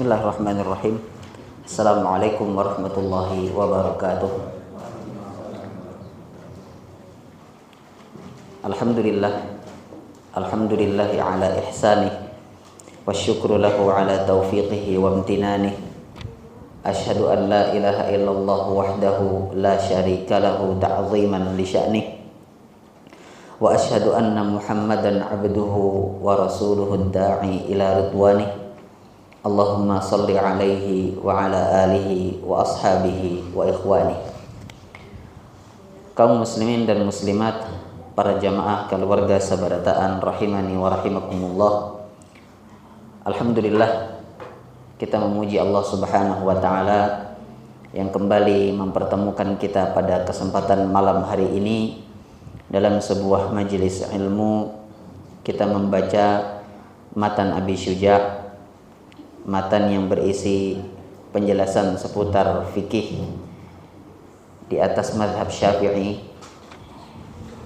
Bismillahirrahmanirrahim. Assalamualaikum warahmatullahi wabarakatuh. Alhamdulillahi ala ihsanih wasyukru lahu ala taufiqihi wa amtinanihi. Asyhadu an la ilaha illallah wahdahu la syarika lahu ta'ziman li sya'nih. Wa asyhadu anna Muhammadan abduhu wa rasuluhu da'i ila ridwanih. Allahumma salli alaihi wa ala alihi wa ashabihi wa ikhwani. Kaum muslimin dan muslimat, para jamaah keluarga sabarataan rahimani wa rahimakumullah. Alhamdulillah, kita memuji Allah Subhanahu wa taala yang kembali mempertemukan kita pada kesempatan malam hari ini dalam sebuah majelis ilmu. Kita membaca matan Abi Syuja', matan yang berisi penjelasan seputar fikih di atas mazhab Syafi'i,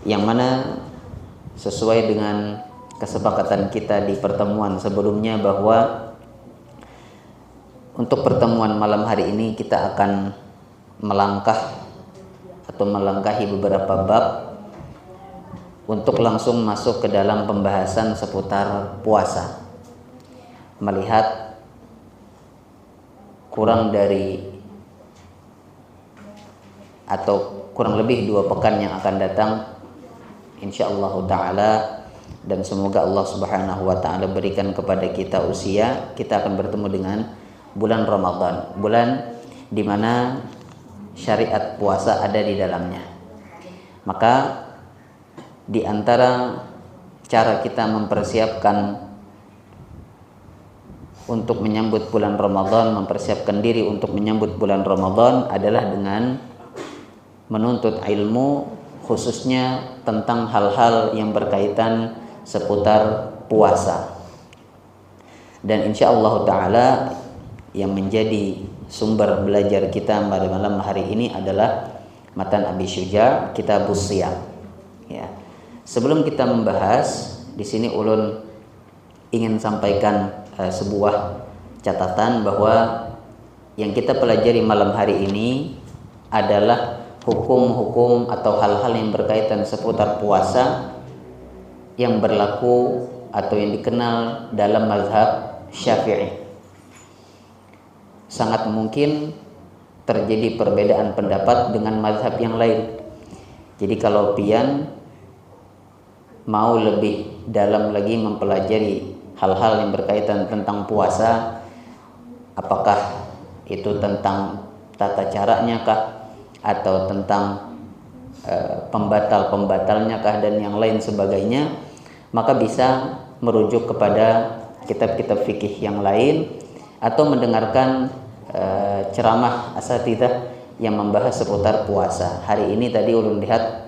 yang mana sesuai dengan kesepakatan kita di pertemuan sebelumnya bahwa untuk pertemuan malam hari ini kita akan melangkah atau melangkahi beberapa bab untuk langsung masuk ke dalam pembahasan seputar puasa, melihat kurang lebih 2 pekan yang akan datang insyaallah ta'ala, dan semoga Allah Subhanahu wa ta'ala berikan kepada kita usia, kita akan bertemu dengan bulan Ramadan, bulan di mana syariat puasa ada di dalamnya. Maka di antara cara kita mempersiapkan untuk menyambut bulan Ramadan, mempersiapkan diri untuk menyambut bulan Ramadan adalah dengan menuntut ilmu, khususnya tentang hal-hal yang berkaitan seputar puasa. Dan insyaallah ta'ala yang menjadi sumber belajar kita pada malam hari ini adalah matan Abi Syuja', Kitabus Shiyam. Ya. Sebelum kita membahas, di sini ulun ingin sampaikan sebuah catatan bahwa yang kita pelajari malam hari ini adalah hukum-hukum atau hal-hal yang berkaitan seputar puasa yang berlaku atau yang dikenal dalam mazhab Syafi'i. Sangat mungkin terjadi perbedaan pendapat dengan mazhab yang lain. Jadi kalau pian mau lebih dalam lagi mempelajari hal-hal yang berkaitan tentang puasa, apakah itu tentang tata caranya kah, atau tentang pembatal-pembatalnya kah, dan yang lain sebagainya, maka bisa merujuk kepada kitab-kitab fikih yang lain atau mendengarkan ceramah asatidzah yang membahas seputar puasa. Hari ini tadi ulun lihat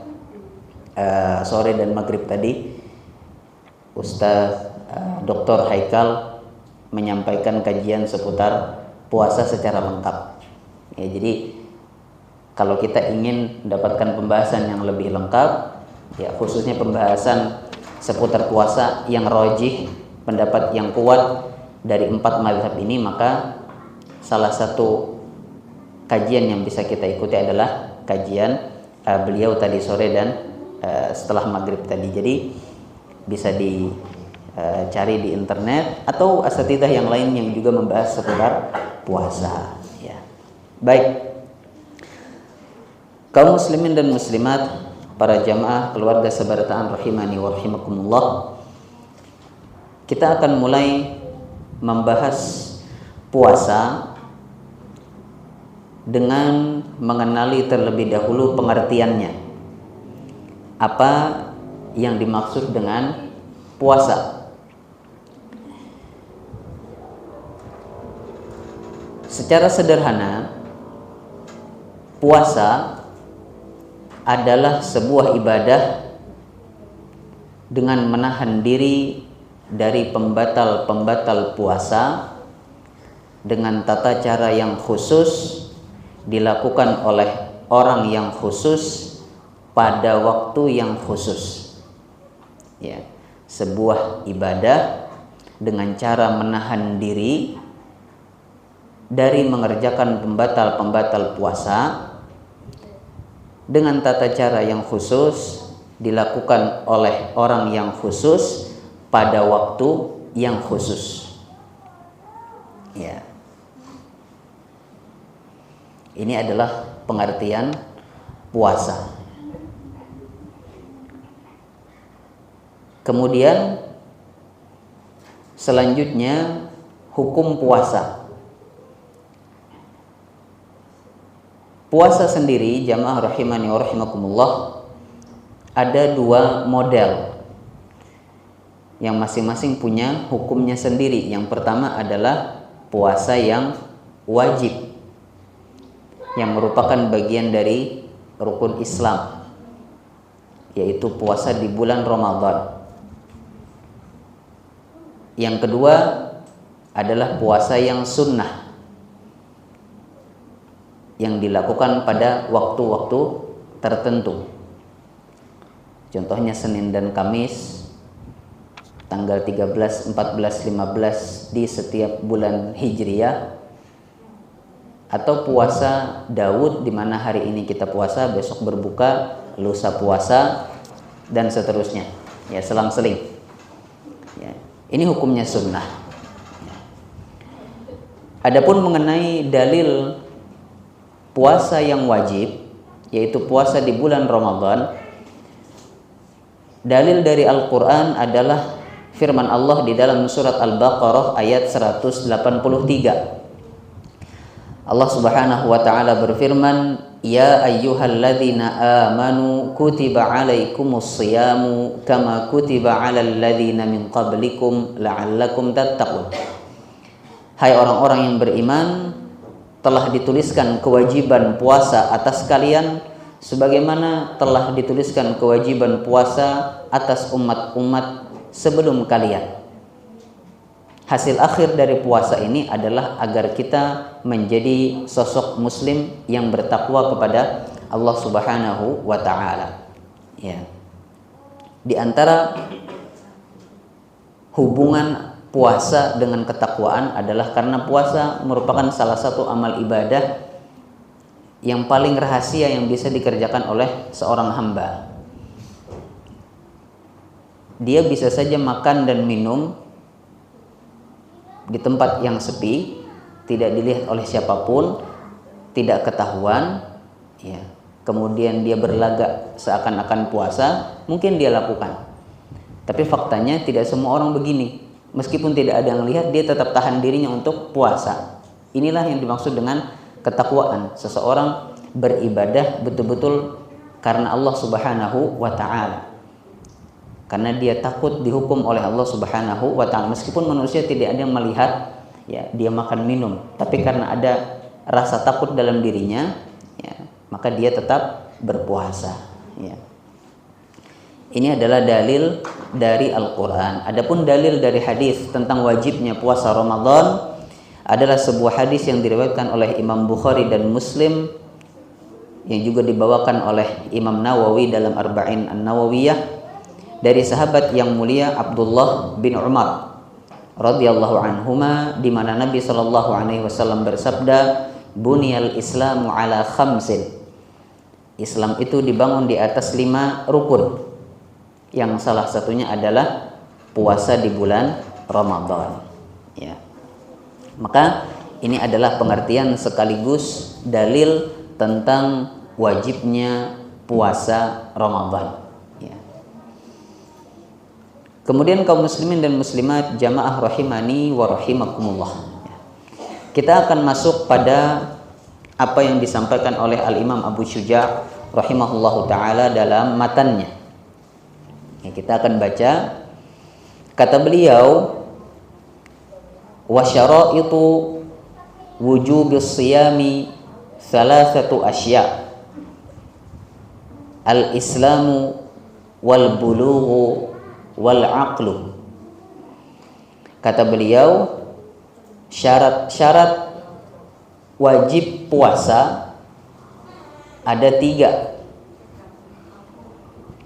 sore dan maghrib tadi Ustaz Dr. Haikal menyampaikan kajian seputar puasa secara lengkap. Ya, jadi kalau kita ingin mendapatkan pembahasan yang lebih lengkap, ya khususnya pembahasan seputar puasa yang rajih, pendapat yang kuat dari 4 mazhab ini, maka salah satu kajian yang bisa kita ikuti adalah kajian beliau tadi sore dan setelah maghrib tadi. Jadi bisa cari di internet atau asatidzah yang lain yang juga membahas seputar puasa. Ya. Baik, kaum muslimin dan muslimat, para jamaah keluarga sabarataan rahimani wa rahimakumullah, kita akan mulai membahas puasa dengan mengenali terlebih dahulu pengertiannya. Apa yang dimaksud dengan puasa? Secara sederhana, puasa adalah sebuah ibadah dengan menahan diri dari pembatal-pembatal puasa dengan tata cara yang khusus, dilakukan oleh orang yang khusus pada waktu yang khusus. Ya, sebuah ibadah dengan cara menahan diri dari mengerjakan pembatal-pembatal puasa dengan tata cara yang khusus, dilakukan oleh orang yang khusus pada waktu yang khusus. Ya. Ini adalah pengertian puasa. Kemudian selanjutnya hukum puasa. Puasa sendiri, jamaah rahimani wa rahimakumullah, ada dua model yang masing-masing punya hukumnya sendiri. Yang pertama adalah puasa yang wajib, yang merupakan bagian dari rukun Islam, yaitu puasa di bulan Ramadan. Yang kedua adalah puasa yang sunnah, yang dilakukan pada waktu-waktu tertentu. Contohnya Senin dan Kamis, tanggal 13, 14, 15 di setiap bulan Hijriyah, atau puasa Daud di mana hari ini kita puasa, besok berbuka, lusa puasa, dan seterusnya. Ya, selang-seling. Ya, ini hukumnya sunnah. Ya. Adapun mengenai dalil puasa yang wajib, yaitu puasa di bulan Ramadan, dalil dari Al-Quran adalah firman Allah di dalam surat Al-Baqarah ayat 183. Allah Subhanahu wa taala berfirman, "Ya ayyuhalladzina amanu kutiba alaikumus shiyamu kama kutiba alal ladzina min qablikum la'allakum tattaqun." Hai orang-orang yang beriman, telah dituliskan kewajiban puasa atas kalian sebagaimana telah dituliskan kewajiban puasa atas umat-umat sebelum kalian. Hasil akhir dari puasa ini adalah agar kita menjadi sosok muslim yang bertakwa kepada Allah Subhanahu wa taala. Ya. Di antara hubungan puasa dengan ketakwaan adalah karena puasa merupakan salah satu amal ibadah yang paling rahasia yang bisa dikerjakan oleh seorang hamba. Dia bisa saja makan dan minum di tempat yang sepi, tidak dilihat oleh siapapun, tidak ketahuan, ya. Kemudian dia berlagak seakan-akan puasa, mungkin dia lakukan. Tapi faktanya tidak semua orang begini. Meskipun tidak ada yang lihat, dia tetap tahan dirinya untuk puasa. Inilah yang dimaksud dengan ketakwaan. Seseorang beribadah betul-betul karena Allah Subhanahu wa taala. Karena dia takut dihukum oleh Allah Subhanahu wa taala. Meskipun manusia tidak ada yang melihat, ya, dia makan minum, tapi karena ada rasa takut dalam dirinya, ya, maka dia tetap berpuasa, ya. Ini adalah dalil dari Al-Qur'an. Adapun dalil dari hadis tentang wajibnya puasa Ramadan adalah sebuah hadis yang diriwayatkan oleh Imam Bukhari dan Muslim, yang juga dibawakan oleh Imam Nawawi dalam Arba'in An-Nawawiyah, dari sahabat yang mulia Abdullah bin Umar radhiyallahu anhuma, di mana Nabi sallallahu alaihi wasallam bersabda, "Buniyal Islamu ala khamsin." Islam itu dibangun di atas 5 rukun, yang salah satunya adalah puasa di bulan Ramadan, ya. Maka ini adalah pengertian sekaligus dalil tentang wajibnya puasa Ramadan. Kemudian kaum muslimin dan muslimat, jamaah rahimani wa rahimakumullah, kita akan masuk pada apa yang disampaikan oleh Al-Imam Abu Syuja' rahimahullahu ta'ala dalam matannya. Kita akan baca. Kata beliau, wa syara'itu wujubis siyami thalathatu asya' al-islamu wal bulughu wal aqlu. Kata beliau, syarat-syarat wajib puasa ada 3.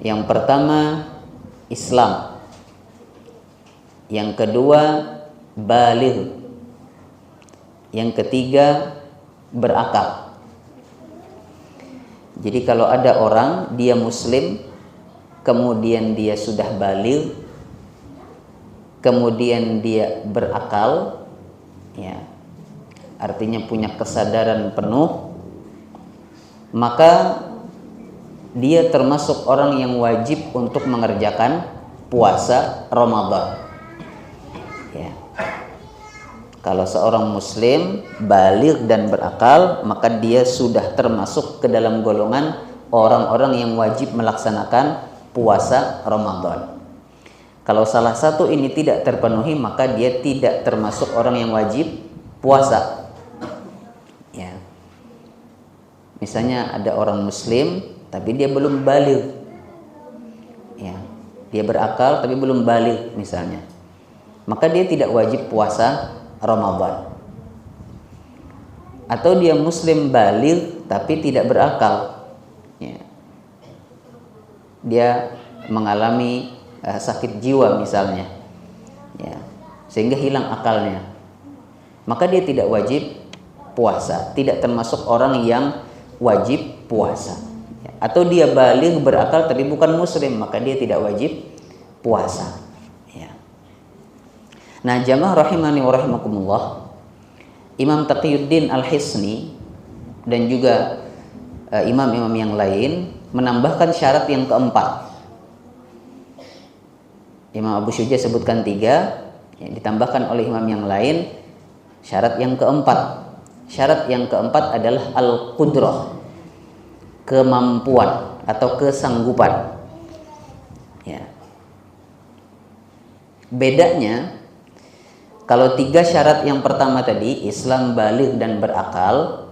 Yang pertama Islam, yang kedua baligh, Yang ketiga, berakal. Jadi kalau ada orang dia muslim, kemudian dia sudah baligh, kemudian dia berakal, ya, artinya punya kesadaran penuh, maka dia termasuk orang yang wajib untuk mengerjakan puasa Ramadan. Ya. Kalau seorang muslim baligh dan berakal, maka dia sudah termasuk ke dalam golongan orang-orang yang wajib melaksanakan puasa Ramadan. Kalau salah satu ini tidak terpenuhi, maka dia tidak termasuk orang yang wajib puasa. Ya. Misalnya ada orang muslim tapi dia belum baligh. Ya. Dia berakal tapi belum baligh misalnya. Maka dia tidak wajib puasa Ramadan. Atau dia muslim baligh tapi tidak berakal. Ya. Dia mengalami sakit jiwa misalnya, ya, sehingga hilang akalnya, maka dia tidak wajib puasa, tidak termasuk orang yang wajib puasa. Ya. Atau dia baligh berakal tapi bukan muslim, maka dia tidak wajib puasa. Ya. Nah, jamaah rahimani wa rahimakumullah, Imam Taqiyuddin Al-Hisni dan juga imam-imam yang lain menambahkan syarat yang keempat. Imam Abu Syuja sebutkan 3, ya, ditambahkan oleh imam yang lain syarat yang keempat. Syarat yang keempat adalah al-qudrah, kemampuan atau kesanggupan. Ya. Bedanya, kalau 3 syarat yang pertama tadi, Islam, baligh dan berakal,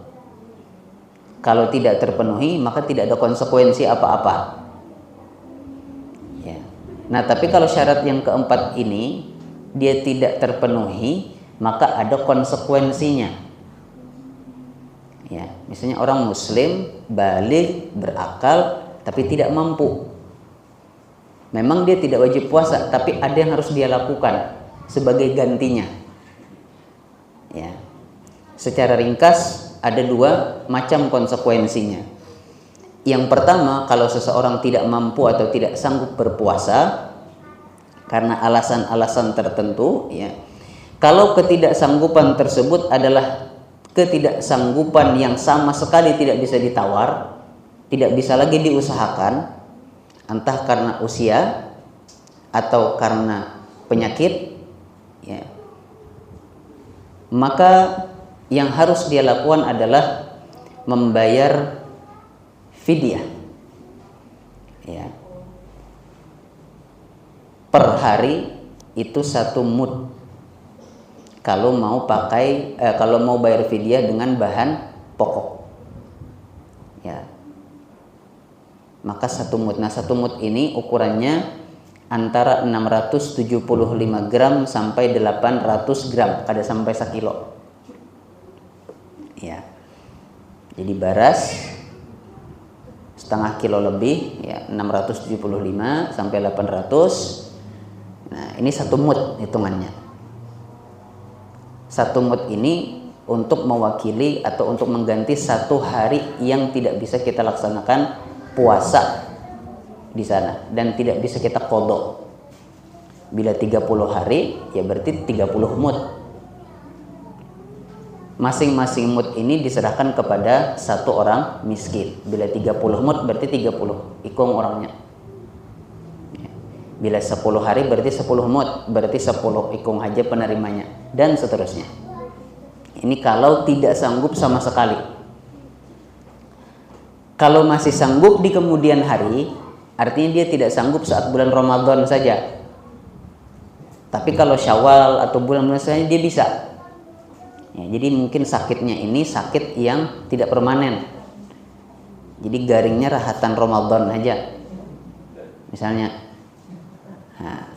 kalau tidak terpenuhi maka tidak ada konsekuensi apa-apa. Nah, tapi kalau syarat yang keempat ini dia tidak terpenuhi, maka ada konsekuensinya. Ya, misalnya orang muslim baligh berakal tapi tidak mampu. Memang dia tidak wajib puasa, tapi ada yang harus dia lakukan sebagai gantinya. Ya. Secara ringkas ada 2 macam konsekuensinya. Yang pertama, kalau seseorang tidak mampu atau tidak sanggup berpuasa karena alasan-alasan tertentu, ya. Kalau ketidaksanggupan tersebut adalah ketidaksanggupan yang sama sekali tidak bisa ditawar, tidak bisa lagi diusahakan, entah karena usia atau karena penyakit, ya. Maka yang harus dia lakukan adalah membayar fidyah, ya, per hari itu 1 mud. Kalau mau kalau mau bayar fidyah dengan bahan pokok, ya, maka 1 mud. Nah, 1 mud ini ukurannya antara 675 gram sampai 800 gram, kada sampai 1 kilo. Ya, jadi beras setengah kilo lebih, ya, 675 sampai 800. Nah, ini 1 mud hitungannya. 1 mud ini untuk mewakili atau untuk mengganti 1 hari yang tidak bisa kita laksanakan puasa di sana dan tidak bisa kita qadha. Bila 30 hari, ya berarti 30 mud. Masing-masing mud ini diserahkan kepada 1 orang miskin. Bila 30 mud berarti 30 ikung orangnya. Bila 10 hari berarti 10 mud, berarti 10 ikung aja penerimanya, dan seterusnya. Ini kalau tidak sanggup sama sekali. Kalau masih sanggup di kemudian hari, artinya dia tidak sanggup saat bulan Ramadan saja. Tapi kalau Syawal atau bulan-bulan lainnya dia bisa. Ya, jadi mungkin sakitnya ini sakit yang tidak permanen. Jadi garingnya rahatan Ramadan aja, misalnya. Nah,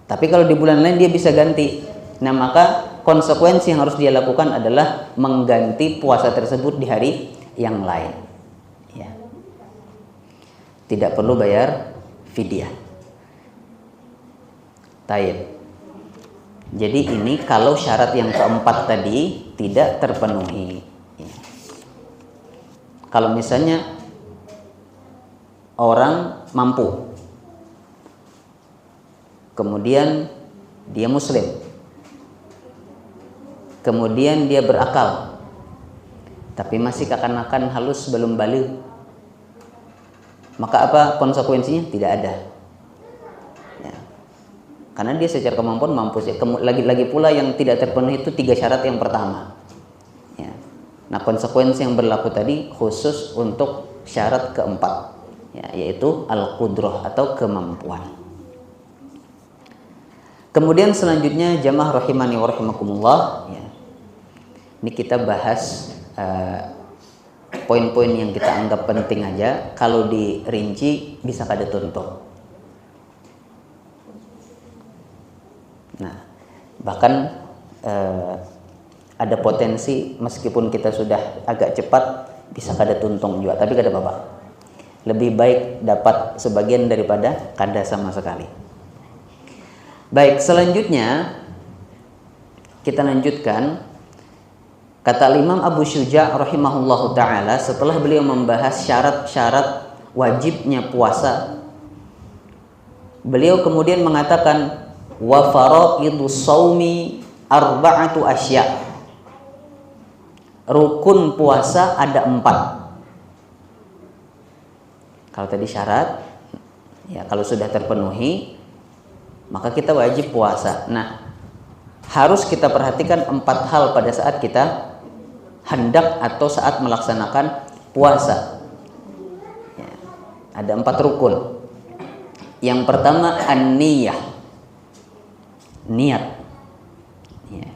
tapi kalau di bulan lain dia bisa ganti. Nah, maka konsekuensi yang harus dia lakukan adalah mengganti puasa tersebut di hari yang lain. Ya. Tidak perlu bayar fidyah. Taib. Jadi ini kalau syarat yang keempat tadi tidak terpenuhi. Kalau misalnya orang mampu, kemudian dia muslim, kemudian dia berakal, tapi masih kekanak-kanakan halus belum balik, maka apa konsekuensinya? Tidak ada. Ya. Karena dia secara kemampuan mampu. Lagi pula yang tidak terpenuhi itu 3 syarat yang pertama. Ya. Nah, konsekuensi yang berlaku tadi khusus untuk syarat keempat, ya, yaitu al-qudrah atau kemampuan. Kemudian selanjutnya jamaah rahimani wa rahimakumullah, ya. Ini kita bahas poin-poin yang kita anggap penting aja. Kalau dirinci bisa kada tuntuk. Nah, bahkan ada potensi meskipun kita sudah agak cepat bisa kada tuntung juga, tapi kada apa-apa. Lebih baik dapat sebagian daripada kada sama sekali. Baik, selanjutnya kita lanjutkan. Kata Imam Abu Syuja' rahimahullahu ta'ala, setelah beliau membahas syarat-syarat wajibnya puasa, beliau kemudian mengatakan wa faraidus shaumi arba'atu asya'. Rukun puasa ada 4. Kalau tadi syarat, ya kalau sudah terpenuhi maka kita wajib puasa. Nah, harus kita perhatikan 4 hal pada saat kita hendak atau saat melaksanakan puasa. Ya, ada 4 rukun. Yang pertama an-niyah, niat. Ya.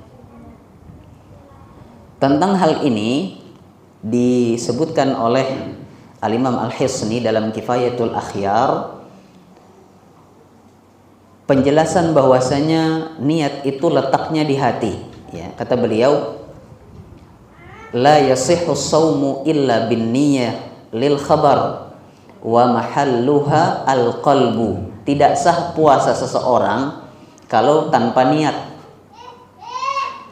Tentang hal ini disebutkan oleh Al-Imam Al-Hisni dalam Kifayatul Akhyar, penjelasan bahwasanya niat itu letaknya di hati. Ya, kata beliau, la yasihhu shaumu illa bin niyyah lil khabar wa mahalluha al qalbu. Tidak sah puasa seseorang kalau tanpa niat,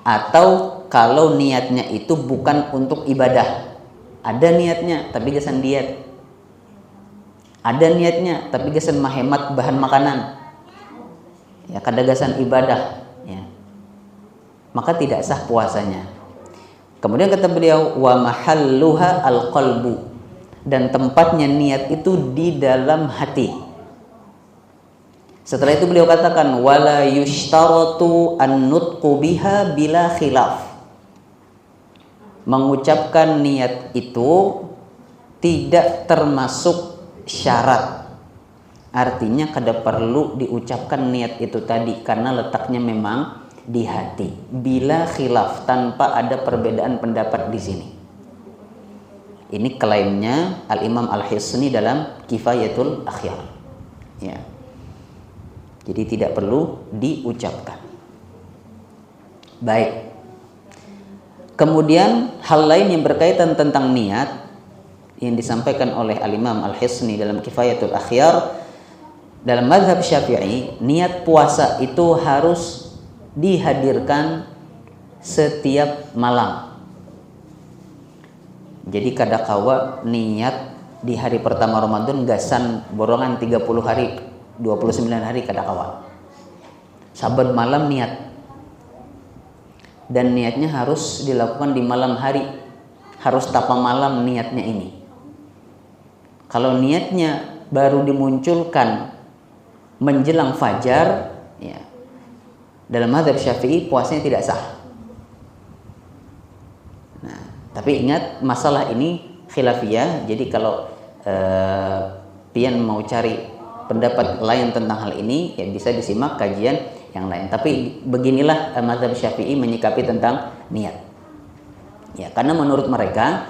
atau kalau niatnya itu bukan untuk ibadah. Ada niatnya tapi gesan diet, ada niatnya tapi gesan menghemat bahan makanan, ya kadagasan ibadah, ya, maka tidak sah puasanya. Kemudian kata beliau wa mahalluha al-qalbu, dan tempatnya niat itu di dalam hati. Setelah itu beliau katakan wala yushtaratu an-nutqu biha bila khilaf. Mengucapkan niat itu tidak termasuk syarat. Artinya kada perlu diucapkan niat itu tadi karena letaknya memang di hati, bila khilaf, tanpa ada perbedaan pendapat di sini. Ini klaimnya Al-Imam Al-Hisni dalam Kifayatul Akhyar. Ya. Jadi tidak perlu diucapkan. Baik. Kemudian hal lain yang berkaitan tentang niat yang disampaikan oleh Al-Imam Al-Hisni dalam Kifayatul Akhyar, dalam mazhab Syafi'i, niat puasa itu harus dihadirkan setiap malam. Jadi kadakawa niat di hari pertama Ramadan gasan borongan 30 hari, 29 hari kadakawa. Saban malam niat. Dan niatnya harus dilakukan di malam hari. Harus tapa malam niatnya ini. Kalau niatnya baru dimunculkan menjelang fajar, ya, dalam mazhab Syafi'i puasanya tidak sah. Nah, tapi ingat masalah ini khilafiyah. Jadi kalau pian mau cari pendapat lain tentang hal ini, ya bisa disimak kajian yang lain. Tapi beginilah mazhab Syafi'i menyikapi tentang niat. Ya, karena menurut mereka,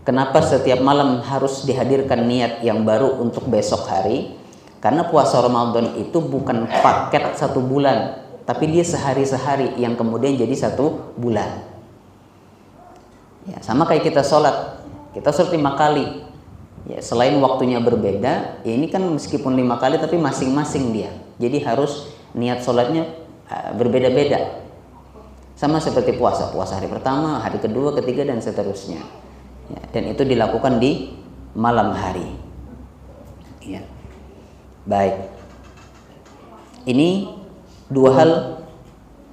kenapa setiap malam harus dihadirkan niat yang baru untuk besok hari? Karena puasa Ramadan itu bukan paket 1 bulan, tapi dia sehari-sehari yang kemudian jadi 1 bulan. Ya, sama kayak kita sholat 5 kali. Ya, selain waktunya berbeda, ya ini kan meskipun 5 kali tapi masing-masing dia. Jadi harus niat sholatnya berbeda-beda. Sama seperti puasa hari pertama, hari kedua, ketiga, dan seterusnya. Ya, dan itu dilakukan di malam hari. Ya. Baik. Ini dua hal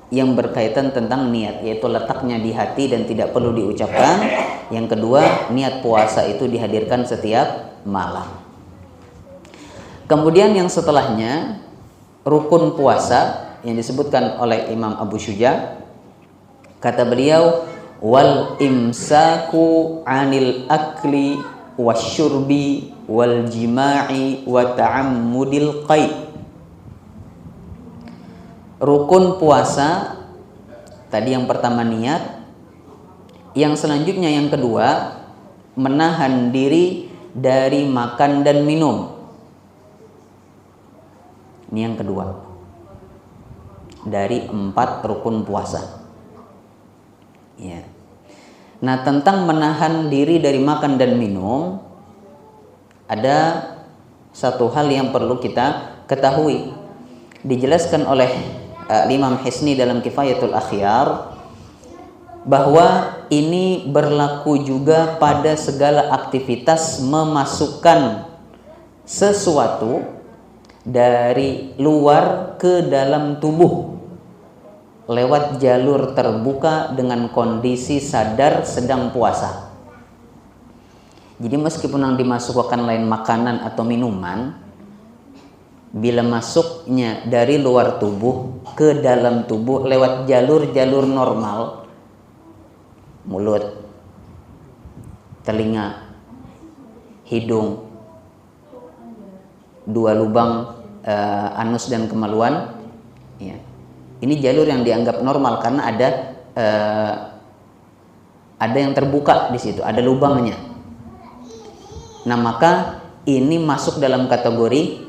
yang berkaitan tentang niat, yaitu letaknya di hati dan tidak perlu diucapkan. Yang kedua, niat puasa itu dihadirkan setiap malam. Kemudian yang setelahnya, rukun puasa yang disebutkan oleh Imam Abu Syuja. Kata beliau, wal imsaku anil akli wasyurbi wal jima'i wa ta'ammudil qaid. Rukun puasa tadi yang pertama niat, yang selanjutnya yang kedua menahan diri dari makan dan minum. Ini yang kedua dari 4 rukun puasa. Ya. Nah, tentang menahan diri dari makan dan minum ada satu hal yang perlu kita ketahui. Dijelaskan oleh Imam Hisni dalam Kifayatul Akhyar bahwa ini berlaku juga pada segala aktivitas memasukkan sesuatu dari luar ke dalam tubuh lewat jalur terbuka dengan kondisi sadar sedang puasa. Jadi meskipun yang dimasukkan lain makanan atau minuman, bila masuknya dari luar tubuh ke dalam tubuh lewat jalur-jalur normal, mulut, telinga, hidung, 2 lubang anus dan kemaluan, ya. Ini jalur yang dianggap normal karena ada yang terbuka di situ, ada lubangnya. Nah, maka ini masuk dalam kategori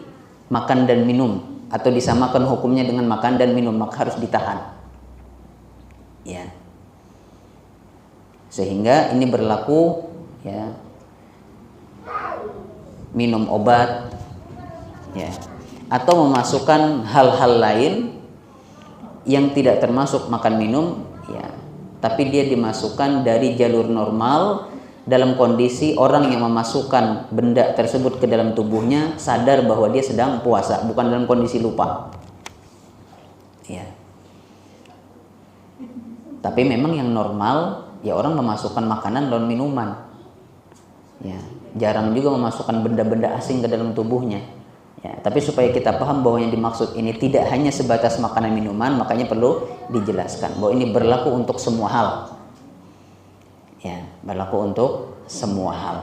makan dan minum atau disamakan hukumnya dengan makan dan minum, maka harus ditahan. Ya. Sehingga ini berlaku ya minum obat ya atau memasukkan hal-hal lain yang tidak termasuk makan minum ya, tapi dia dimasukkan dari jalur normal dalam kondisi orang yang memasukkan benda tersebut ke dalam tubuhnya sadar bahwa dia sedang puasa, bukan dalam kondisi lupa. Ya. Tapi memang yang normal ya orang memasukkan makanan dan minuman. Ya, jarang juga memasukkan benda-benda asing ke dalam tubuhnya. Ya, tapi supaya kita paham bahwa yang dimaksud ini tidak hanya sebatas makanan minuman, makanya perlu dijelaskan bahwa ini berlaku untuk semua hal. Ya, berlaku untuk semua hal.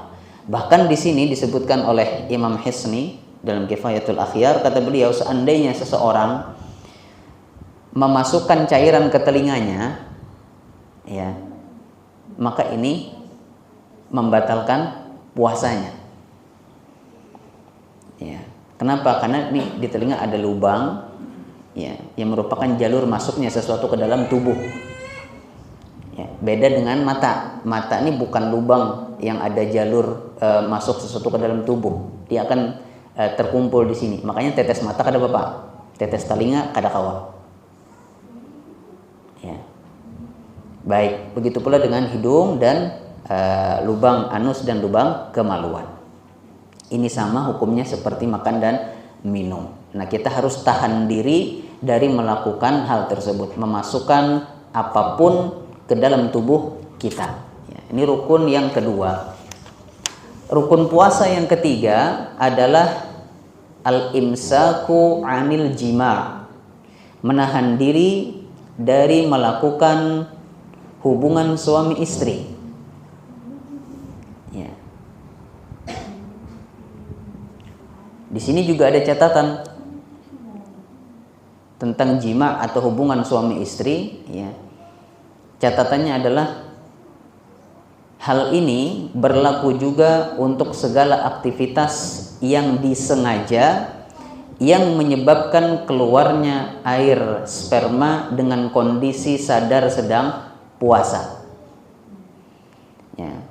Bahkan di sini disebutkan oleh Imam Hisni dalam Kifayatul Akhyar, kata beliau, seandainya seseorang memasukkan cairan ke telinganya, ya, maka ini membatalkan puasanya. Ya, kenapa? Karena ini di telinga ada lubang, ya, yang merupakan jalur masuknya sesuatu ke dalam tubuh. Ya, beda dengan mata. Mata ini bukan lubang yang ada jalur masuk sesuatu ke dalam tubuh. Dia akan terkumpul di sini. Makanya tetes mata kada bapak, tetes telinga kada kawa. Ya. Baik, begitu pula dengan hidung dan lubang anus dan lubang kemaluan. Ini sama hukumnya seperti makan dan minum. Nah, kita harus tahan diri dari melakukan hal tersebut, memasukkan apapun ke dalam tubuh kita. Ya, ini rukun yang kedua. Rukun puasa yang ketiga adalah al-imsaku anil jima', menahan diri dari melakukan hubungan suami istri. Ya. Di sini juga ada catatan tentang jima' atau hubungan suami istri. Ya. Catatannya adalah hal ini berlaku juga untuk segala aktivitas yang disengaja yang menyebabkan keluarnya air sperma dengan kondisi sadar sedang puasa. Ya.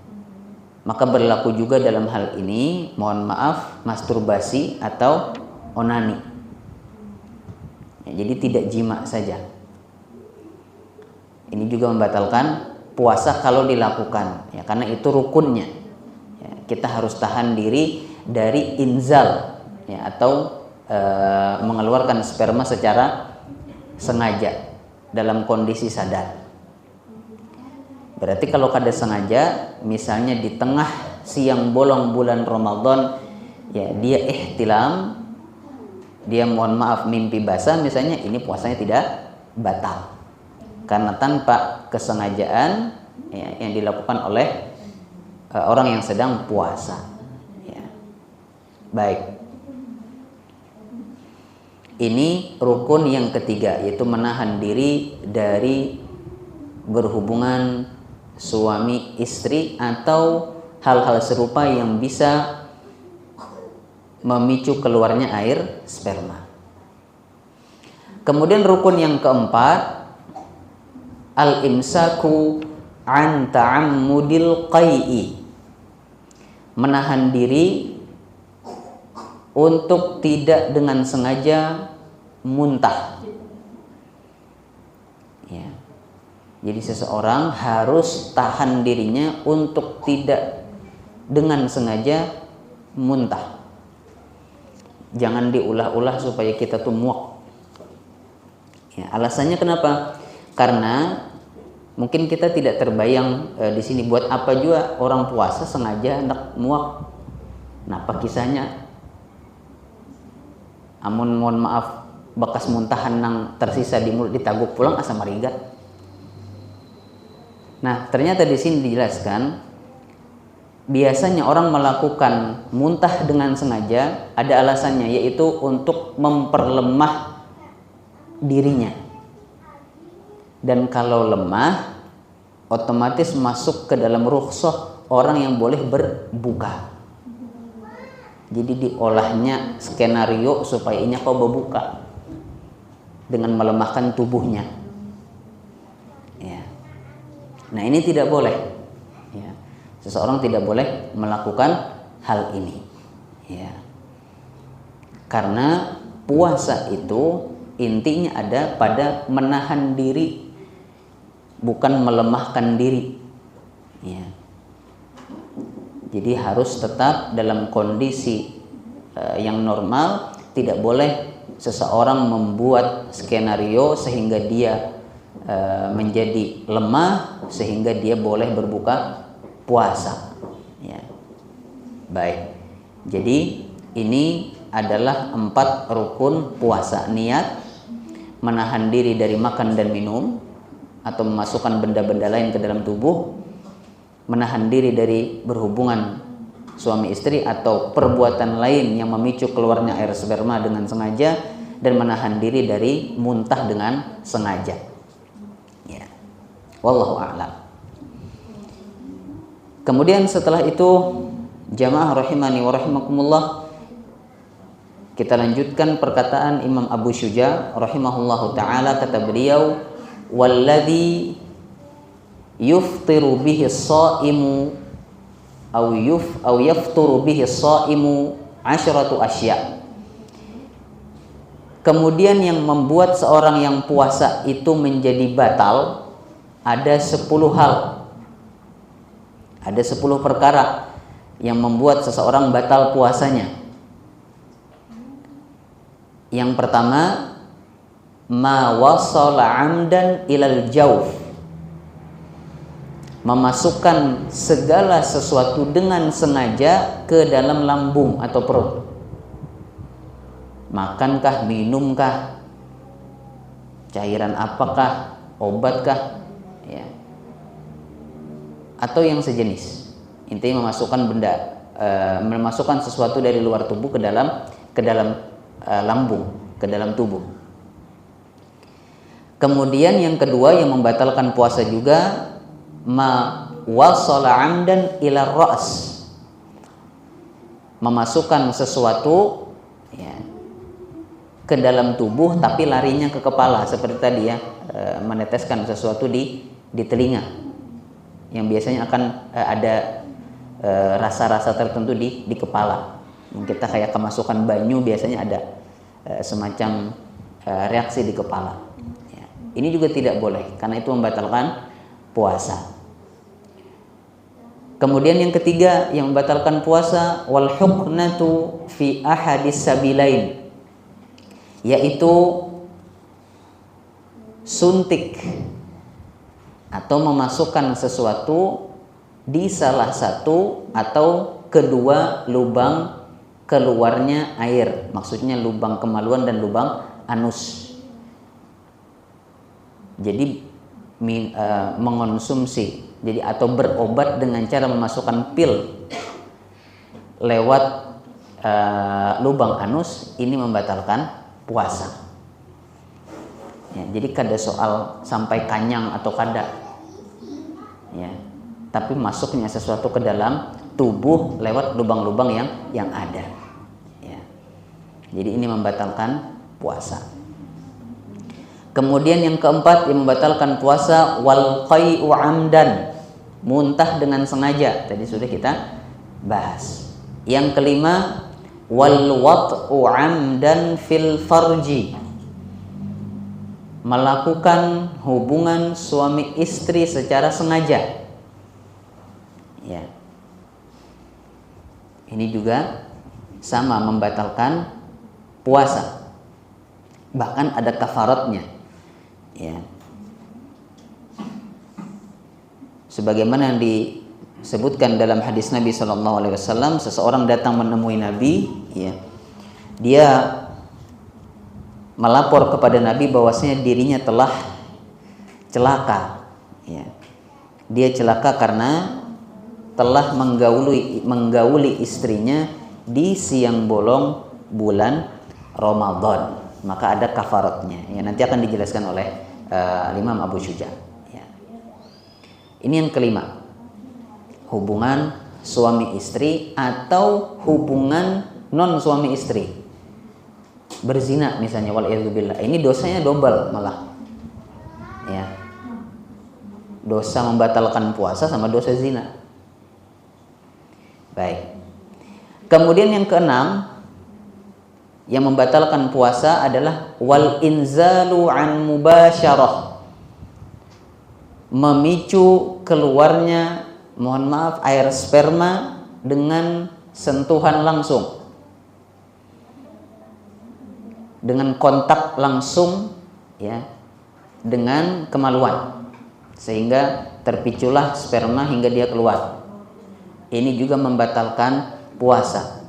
Maka berlaku juga dalam hal ini, mohon maaf, masturbasi atau onani. Jadi tidak jima saja. Ini juga membatalkan puasa kalau dilakukan, ya, karena itu rukunnya. Ya, kita harus tahan diri dari inzal, ya, atau mengeluarkan sperma secara sengaja dalam kondisi sadar. Berarti kalau kada sengaja, misalnya di tengah siang bolong bulan Ramadan, ya dia ihtilam, dia mohon maaf mimpi basah misalnya, ini puasanya tidak batal karena tanpa kesengajaan, ya, yang dilakukan oleh orang yang sedang puasa, ya. Baik, ini rukun yang ketiga, yaitu menahan diri dari berhubungan suami istri atau hal-hal serupa yang bisa memicu keluarnya air sperma. Kemudian rukun yang keempat, al-imsaku an ta'ammudil qai'i, menahan diri untuk tidak dengan sengaja muntah, ya. Jadi seseorang harus tahan dirinya untuk tidak dengan sengaja muntah. Jangan diulah-ulah supaya kita tuh muak, ya. Alasannya kenapa? Karena mungkin kita tidak terbayang di sini, buat apa juga orang puasa sengaja hendak muak. Napa kisahnya? Amun mohon maaf bekas muntahan nang tersisa di mulut ditaguk pulang asa marigat. Nah, ternyata di sini dijelaskan biasanya orang melakukan muntah dengan sengaja ada alasannya, yaitu untuk memperlemah dirinya. Dan kalau lemah, otomatis masuk ke dalam rukhsah orang yang boleh berbuka. Jadi diolahnya skenario supaya ini kau berbuka dengan melemahkan tubuhnya, ya. Nah, ini tidak boleh, ya. Seseorang tidak boleh melakukan hal ini, ya. Karena puasa itu intinya ada pada menahan diri, bukan melemahkan diri, ya. Jadi harus tetap dalam kondisi yang normal. Tidak boleh seseorang membuat skenario sehingga dia menjadi lemah sehingga dia boleh berbuka puasa, ya. Baik, jadi ini adalah 4 rukun puasa. Niat, menahan diri dari makan dan minum atau memasukkan benda-benda lain ke dalam tubuh, menahan diri dari berhubungan suami istri atau perbuatan lain yang memicu keluarnya air sperma dengan sengaja, dan menahan diri dari muntah dengan sengaja, ya. Wallahu a'lam. Kemudian setelah itu, jamaah rahimani wa rahimakumullah, kita lanjutkan perkataan Imam Abu Syuja rahimahullahu taala. Kata beliau, walladzi yuftiru bihi as-shaimu aw yafturu bihi as-shaimu 'asyratu asya'. Kemudian yang membuat seorang yang puasa itu menjadi batal ada 10 hal. Ada 10 perkara yang membuat seseorang batal puasanya. Yang pertama, ma wasala 'amdan ilal jawf, memasukkan segala sesuatu dengan sengaja ke dalam lambung atau perut. Makankah, minumkah, cairan apakah, obatkah, ya, atau yang sejenis. Intinya memasukkan sesuatu dari luar tubuh ke dalam lambung, ke dalam tubuh. Kemudian yang kedua yang membatalkan puasa juga, ma wasala 'amdan ila ra's, memasukkan sesuatu, ya, ke dalam tubuh tapi larinya ke kepala, seperti tadi, ya, meneteskan sesuatu di telinga yang biasanya akan ada rasa-rasa tertentu di kepala. Kita kayak kemasukan banyu, biasanya ada semacam reaksi di kepala. Ya. Ini juga tidak boleh karena itu membatalkan puasa. Kemudian yang ketiga yang membatalkan puasa, wal huknatu fi ahadis sabilain, yaitu suntik atau memasukkan sesuatu di salah satu atau kedua lubang keluarnya air, maksudnya lubang kemaluan dan lubang anus. Jadi mengonsumsi, jadi atau berobat dengan cara memasukkan pil lewat lubang anus, ini membatalkan puasa. Ya, jadi kada soal sampai kanyang atau kada, ya, tapi masuknya sesuatu ke dalam tubuh lewat lubang-lubang yang ada. Ya. Jadi ini membatalkan puasa. Kemudian yang keempat yang membatalkan puasa, wal qai'u amdan, muntah dengan sengaja. Tadi sudah kita bahas. Yang kelima, wal wat'u amdan fil farji, melakukan hubungan suami istri secara sengaja. Ya. Ini juga sama membatalkan puasa. Bahkan ada kafaratnya. Ya. Sebagaimana yang disebutkan dalam hadis Nabi SAW, seseorang datang menemui Nabi, ya, dia melapor kepada Nabi bahwasanya dirinya telah celaka. Ya. Dia celaka karena telah menggauli istrinya di siang bolong bulan Ramadan. Maka ada kafaratnya. Ya, nanti akan dijelaskan oleh Imam Abu Syuja. Ya. Ini yang kelima, hubungan suami istri atau hubungan non suami istri, berzina misalnya, wal'iyadzubillah. Ini dosanya double malah. Ya. Dosa membatalkan puasa sama dosa zina. Baik. Kemudian yang keenam yang membatalkan puasa adalah wal inzalu an mubasyarah, memicu keluarnya, mohon maaf, air sperma dengan sentuhan langsung, dengan kontak langsung, ya, dengan kemaluan, sehingga terpiculah sperma hingga dia keluar. Ini juga membatalkan puasa.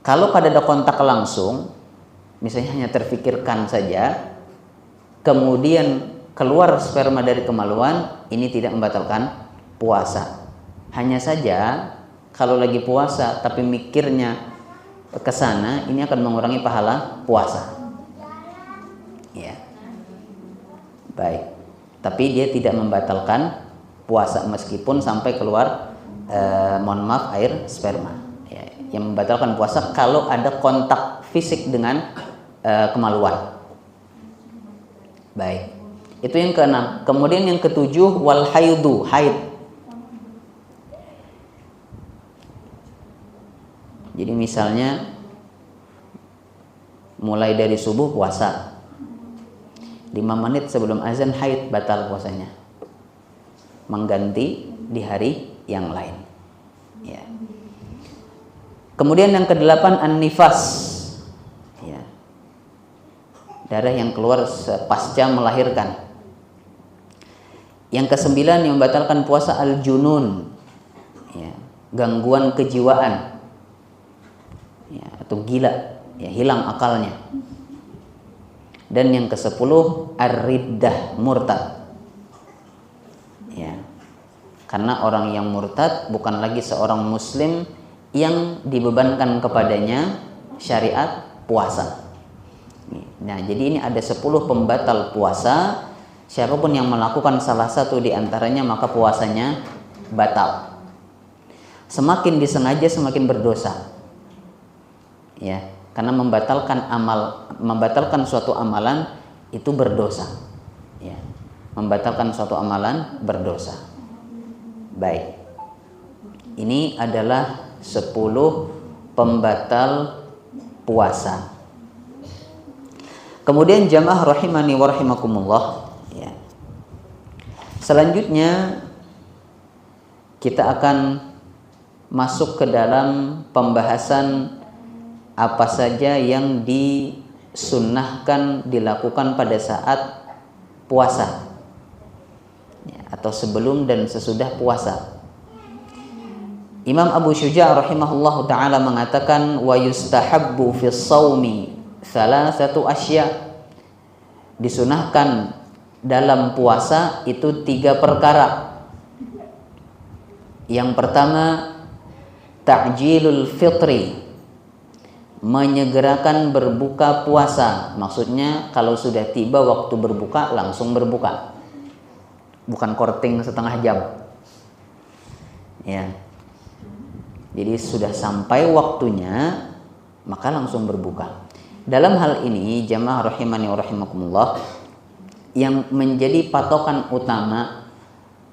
Kalau pada ada kontak langsung, misalnya hanya terfikirkan saja, kemudian keluar sperma dari kemaluan, ini tidak membatalkan puasa. Hanya saja kalau lagi puasa tapi mikirnya ke sana, ini akan mengurangi pahala puasa. Ya. Baik. Tapi dia tidak membatalkan puasa meskipun sampai keluar mohon maaf air sperma. Yang membatalkan puasa kalau ada kontak fisik dengan kemaluan. Baik. Itu yang keenam. Kemudian yang ketujuh, wal haidu, haid. Jadi misalnya mulai dari subuh puasa, 5 menit sebelum azan haid, batal puasanya. Mengganti di hari yang lain. Ya. Kemudian yang kedelapan, an-nifas, ya, darah yang keluar pasca melahirkan. Yang kesembilan yang membatalkan puasa, al-junun, ya, gangguan kejiwaan, ya, atau gila, ya, hilang akalnya. Dan yang ke-10, ar-riddah, murtad, ya, karena orang yang murtad bukan lagi seorang muslim yang dibebankan kepadanya syariat puasa. Nah, jadi ini ada 10 pembatal puasa. Siapapun yang melakukan salah satu di antaranya maka puasanya batal. Semakin disengaja semakin berdosa. Ya, karena membatalkan suatu amalan itu berdosa. Ya. Membatalkan suatu amalan berdosa. Baik. Ini adalah 10 pembatal puasa. Kemudian jamaah rahimani wa rahimakumullah, ya. Selanjutnya kita akan masuk ke dalam pembahasan apa saja yang disunnahkan dilakukan pada saat puasa, ya, atau sebelum dan sesudah puasa. Imam Abu Syuja' rahimahullahu ta'ala mengatakan wa yustahabbu fis shaumi salasatu asya. Disunahkan dalam puasa itu 3 perkara. Yang pertama, ta'jilul fitri, menyegerakan berbuka puasa. Maksudnya kalau sudah tiba waktu berbuka langsung berbuka, bukan korting setengah jam, ya. Jadi sudah sampai waktunya maka langsung berbuka. Dalam hal ini jamaah rahimani wa rahimakumullah, yang menjadi patokan utama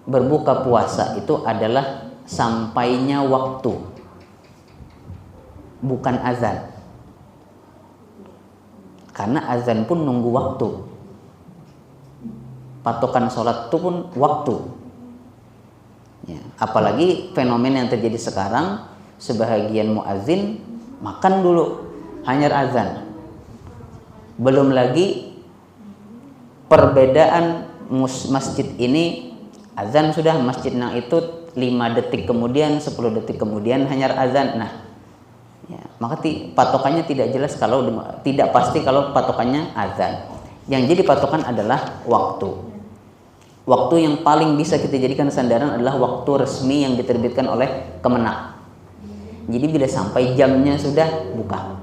berbuka puasa itu adalah sampainya waktu, bukan azan. Karena azan pun nunggu waktu, patokan sholat itu pun waktu, ya. Apalagi fenomena yang terjadi sekarang, sebahagian muazin makan dulu hanyar azan. Belum lagi perbedaan masjid ini, azan sudah masjid nang itu 5 detik kemudian, 10 detik kemudian hanyar azan. Nah, ya, maka patokannya tidak jelas, kalau tidak pasti kalau patokannya azan. Yang jadi patokan adalah waktu. Waktu yang paling bisa kita jadikan sandaran adalah waktu resmi yang diterbitkan oleh Kemenak. Jadi bila sampai jamnya sudah buka,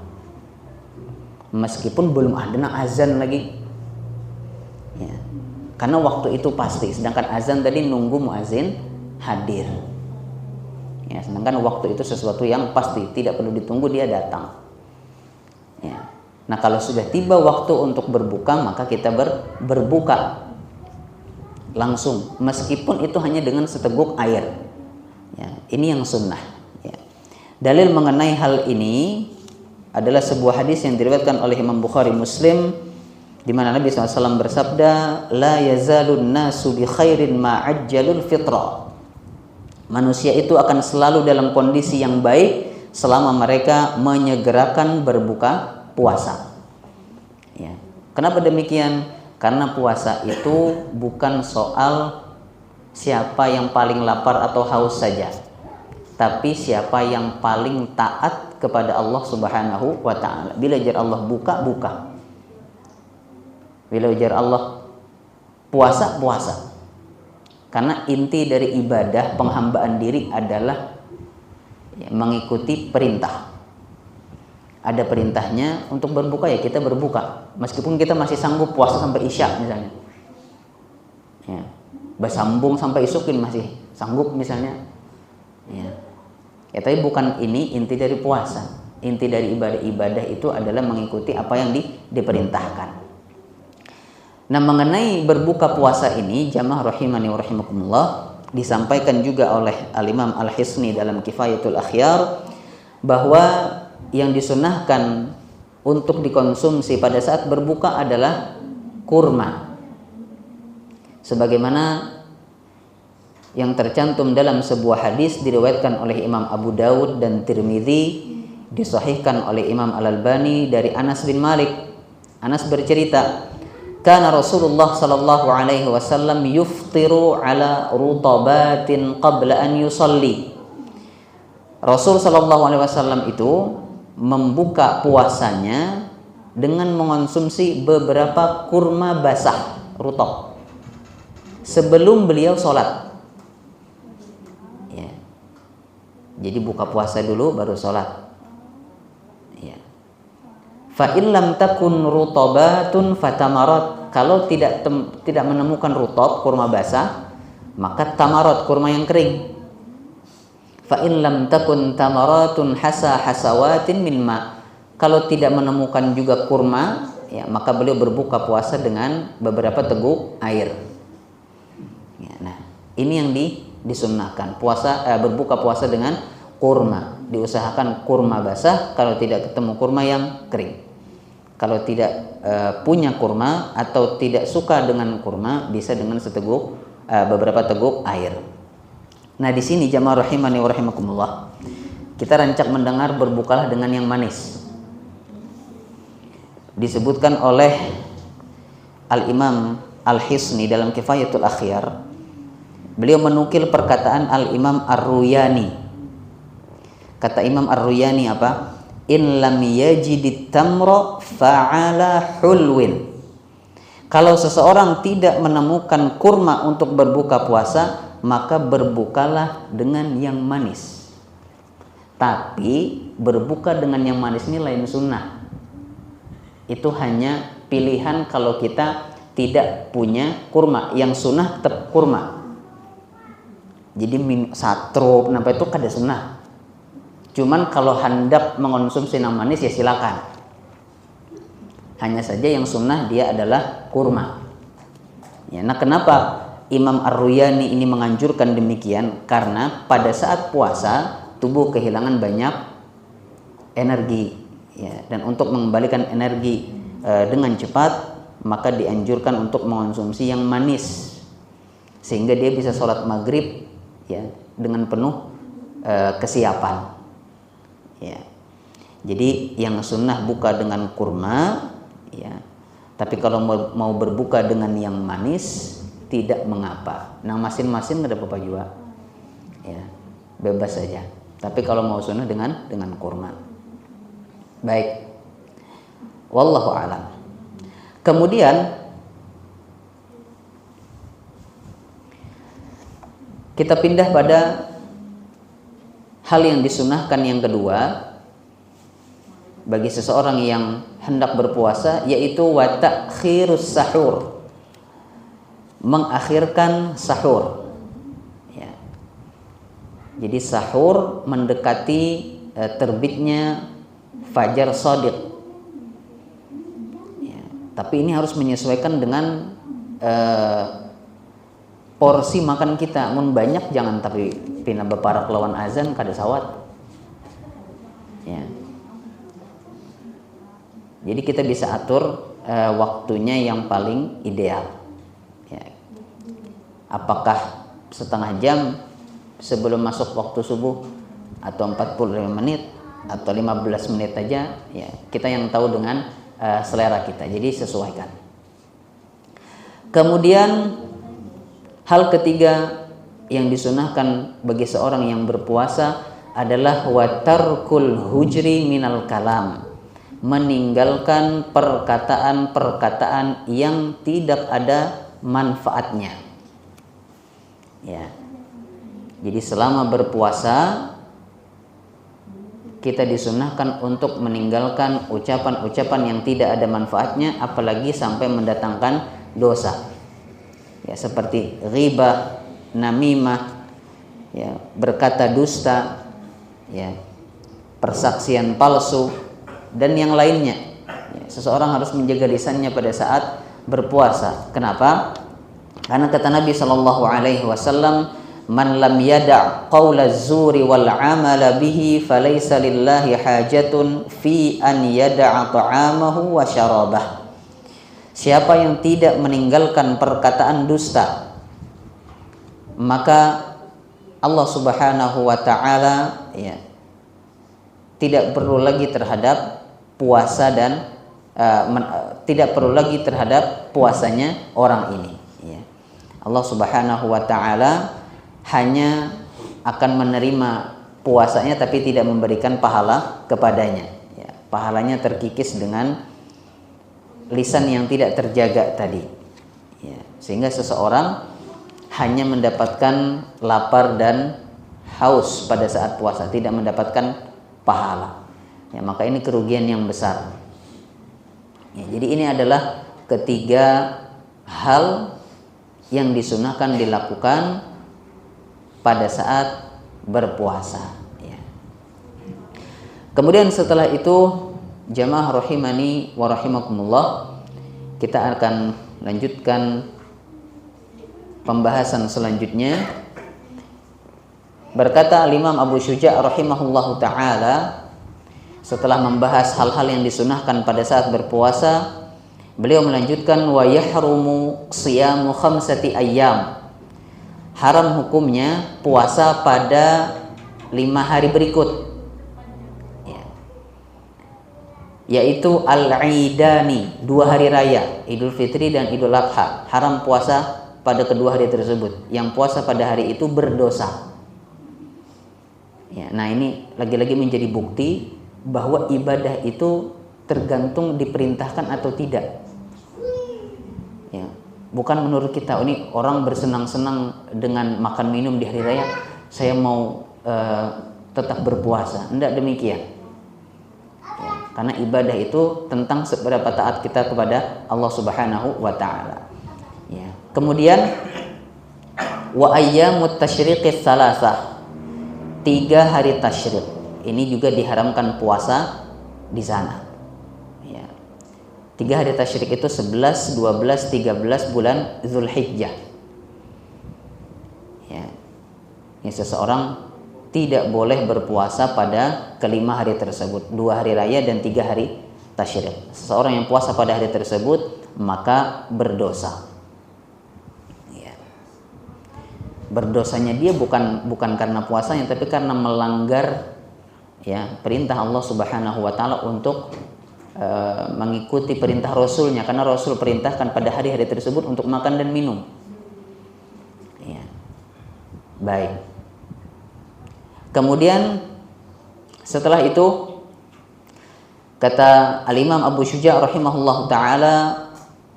meskipun belum ada azan lagi, ya. Karena waktu itu pasti. Sedangkan azan tadi nunggu muazin hadir, ya. Sedangkan waktu itu sesuatu yang pasti, tidak perlu ditunggu, dia datang, ya. Nah kalau sudah tiba waktu untuk berbuka, maka kita berbuka langsung, meskipun itu hanya dengan seteguk air, ya. Ini yang sunnah, ya. Dalil mengenai hal ini adalah sebuah hadis yang diriwayatkan oleh Imam Bukhari Muslim, di mana Nabi SAW bersabda, la yazalun nasu bi khairin ma ajjalul fitra. Manusia itu akan selalu dalam kondisi yang baik selama mereka menyegerakan berbuka puasa, ya. Kenapa demikian? Karena puasa itu bukan soal siapa yang paling lapar atau haus saja, tapi siapa yang paling taat kepada Allah Subhanahu wa ta'ala. Bila jar Allah buka, buka. Bila jar Allah puasa, puasa. Karena inti dari ibadah penghambaan diri adalah, ya, mengikuti perintah. Ada perintahnya untuk berbuka, ya kita berbuka. Meskipun kita masih sanggup puasa sampai isya misalnya, ya, bersambung sampai isukin masih sanggup misalnya, ya. Ya, tapi bukan ini inti dari puasa. Inti dari ibadah itu adalah mengikuti apa yang diperintahkan. Nah, mengenai berbuka puasa ini, jamaah rahimani wa rahimakumullah, disampaikan juga oleh Al-Imam Al-Hisni dalam Kifayatul Akhyar, bahwa yang disunahkan untuk dikonsumsi pada saat berbuka adalah kurma, sebagaimana yang tercantum dalam sebuah hadis diriwayatkan oleh Imam Abu Dawud dan Tirmidzi, disahihkan oleh Imam Al-Albani dari Anas bin Malik. Anas bercerita, kana Rasulullah sallallahu alaihi wasallam yuftiru ala rutabatin qabla an yusalli. Rasul sallallahu alaihi wasallam itu membuka puasanya dengan mengonsumsi beberapa kurma basah, rutab, sebelum beliau sholat, ya. Jadi buka puasa dulu baru sholat, ya. Fa in lam takun rutabatun fatamarat. Kalau tidak menemukan rutab, kurma basah, maka tamarat, kurma yang kering. Fa in lam takun tamaratun hasawatin min ma. Kalau tidak menemukan juga kurma, ya, maka beliau berbuka puasa dengan beberapa teguk air, ya. Nah, ini yang disunnahkan, berbuka puasa dengan kurma. Diusahakan kurma basah, kalau tidak ketemu kurma yang kering. Kalau tidak punya kurma atau tidak suka dengan kurma, bisa dengan beberapa teguk air. Nah, di sini jamaah rahimani wa rahimakumullah, kita rancak mendengar berbukalah dengan yang manis. Disebutkan oleh Al-Imam Al-Hisni dalam Kifayatul Akhyar, beliau menukil perkataan Al-Imam Ar-Ruyani. Kata Imam Ar-Ruyani apa? In lam yajidit tamra fa'ala hulwin. Kalau seseorang tidak menemukan kurma untuk berbuka puasa, maka berbukalah dengan yang manis. Tapi berbuka dengan yang manis ini lain sunnah. Itu hanya pilihan kalau kita tidak punya kurma. Yang sunnah tetap kurma. Jadi satrup nampak itu kada sunnah. Cuman kalau hendak mengonsumsi yang manis ya silakan. Hanya saja yang sunnah dia adalah kurma. Ya, nah kenapa Imam Ar-Ruyani ini menganjurkan demikian? Karena pada saat puasa tubuh kehilangan banyak energi, ya, dan untuk mengembalikan energi dengan cepat, maka dianjurkan untuk mengonsumsi yang manis sehingga dia bisa sholat maghrib, ya, dengan penuh kesiapan. Ya. Jadi yang sunnah buka dengan kurma, ya. Tapi kalau mau berbuka dengan yang manis tidak mengapa. Nah, masing-masing ada apa juga, ya, bebas saja. Tapi kalau mau sunnah dengan kurma. Baik. Wallahu a'lam. Kemudian kita pindah pada hal yang disunahkan yang kedua bagi seseorang yang hendak berpuasa, yaitu wa ta'khirus sahur, mengakhirkan sahur. Ya. Jadi sahur mendekati terbitnya fajar shadiq. Ya. Tapi ini harus menyesuaikan dengan porsi makan kita. Mun banyak jangan, tapi pina beparak lawan azan kada sawat. Ya. Jadi kita bisa atur waktunya yang paling ideal. Ya. Apakah setengah jam sebelum masuk waktu subuh, atau 45 menit, atau 15 menit aja, ya, kita yang tahu dengan selera kita. Jadi sesuaikan. Kemudian hal ketiga yang disunahkan bagi seorang yang berpuasa adalah watarkul hujri minal kalam, meninggalkan perkataan-perkataan yang tidak ada manfaatnya. Ya. Jadi selama berpuasa kita disunahkan untuk meninggalkan ucapan-ucapan yang tidak ada manfaatnya, apalagi sampai mendatangkan dosa. Ya, seperti ghibah, namimah, ya, berkata dusta, ya, persaksian palsu, dan yang lainnya. Ya, seseorang harus menjaga lisannya pada saat berpuasa. Kenapa? Karena kata Nabi SAW, man lam yada' qawla zuri wal amala bihi falaysa lillahi hajatun fi an yada'a ta'amahu wa syarabah. Siapa yang tidak meninggalkan perkataan dusta, maka Allah Subhanahu wa ta'ala, ya, tidak perlu lagi terhadap puasa dan tidak perlu lagi terhadap puasanya orang ini. Ya. Allah Subhanahu wa ta'ala hanya akan menerima puasanya tapi tidak memberikan pahala kepadanya. Ya. Pahalanya terkikis dengan lisan yang tidak terjaga tadi. Ya. Sehingga seseorang hanya mendapatkan lapar dan haus pada saat puasa, tidak mendapatkan pahala. Ya, maka ini kerugian yang besar. Ya, jadi ini adalah ketiga hal yang disunahkan dilakukan pada saat berpuasa. Ya. Kemudian setelah itu, jamaah rahimani wa rahimakumullah, kita akan lanjutkan pembahasan selanjutnya. Berkata Imam Abu Syuja' rahimahullahu ta'ala, setelah membahas hal-hal yang disunahkan pada saat berpuasa, beliau melanjutkan wa yahrumu siyamu khamsati ayyam. Haram hukumnya puasa pada 5 hari berikut, yaitu al-idani, 2 hari raya, Idul Fitri dan Idul Adha. Haram puasa pada kedua hari tersebut. Yang puasa pada hari itu berdosa. Ya, nah ini lagi-lagi menjadi bukti bahwa ibadah itu tergantung diperintahkan atau tidak. Ya, bukan menurut kita, ini orang bersenang-senang dengan makan minum di hari raya, saya mau tetap berpuasa. Tidak demikian. Ya, karena ibadah itu tentang seberapa taat kita kepada Allah Subhanahu wa taala. Ya. Kemudian wa ayyamut tasyriqis salasah, 3 hari tasyrik. Ini juga diharamkan puasa di sana. Ya. 3 hari tasyrik itu 11, 12, 13 bulan Zulhijjah. Ya. Ini seseorang tidak boleh berpuasa pada ke-5 hari tersebut, 2 hari raya dan 3 hari tasyrik. Seseorang yang puasa pada hari tersebut maka berdosa. Berdosanya dia bukan karena puasanya, tapi karena melanggar ya perintah Allah Subhanahu wa taala untuk mengikuti perintah Rasulnya, karena Rasul perintahkan pada hari-hari tersebut untuk makan dan minum. Ya. Baik. Kemudian setelah itu kata Al-Imam Abu Syuja' rahimahullahu taala,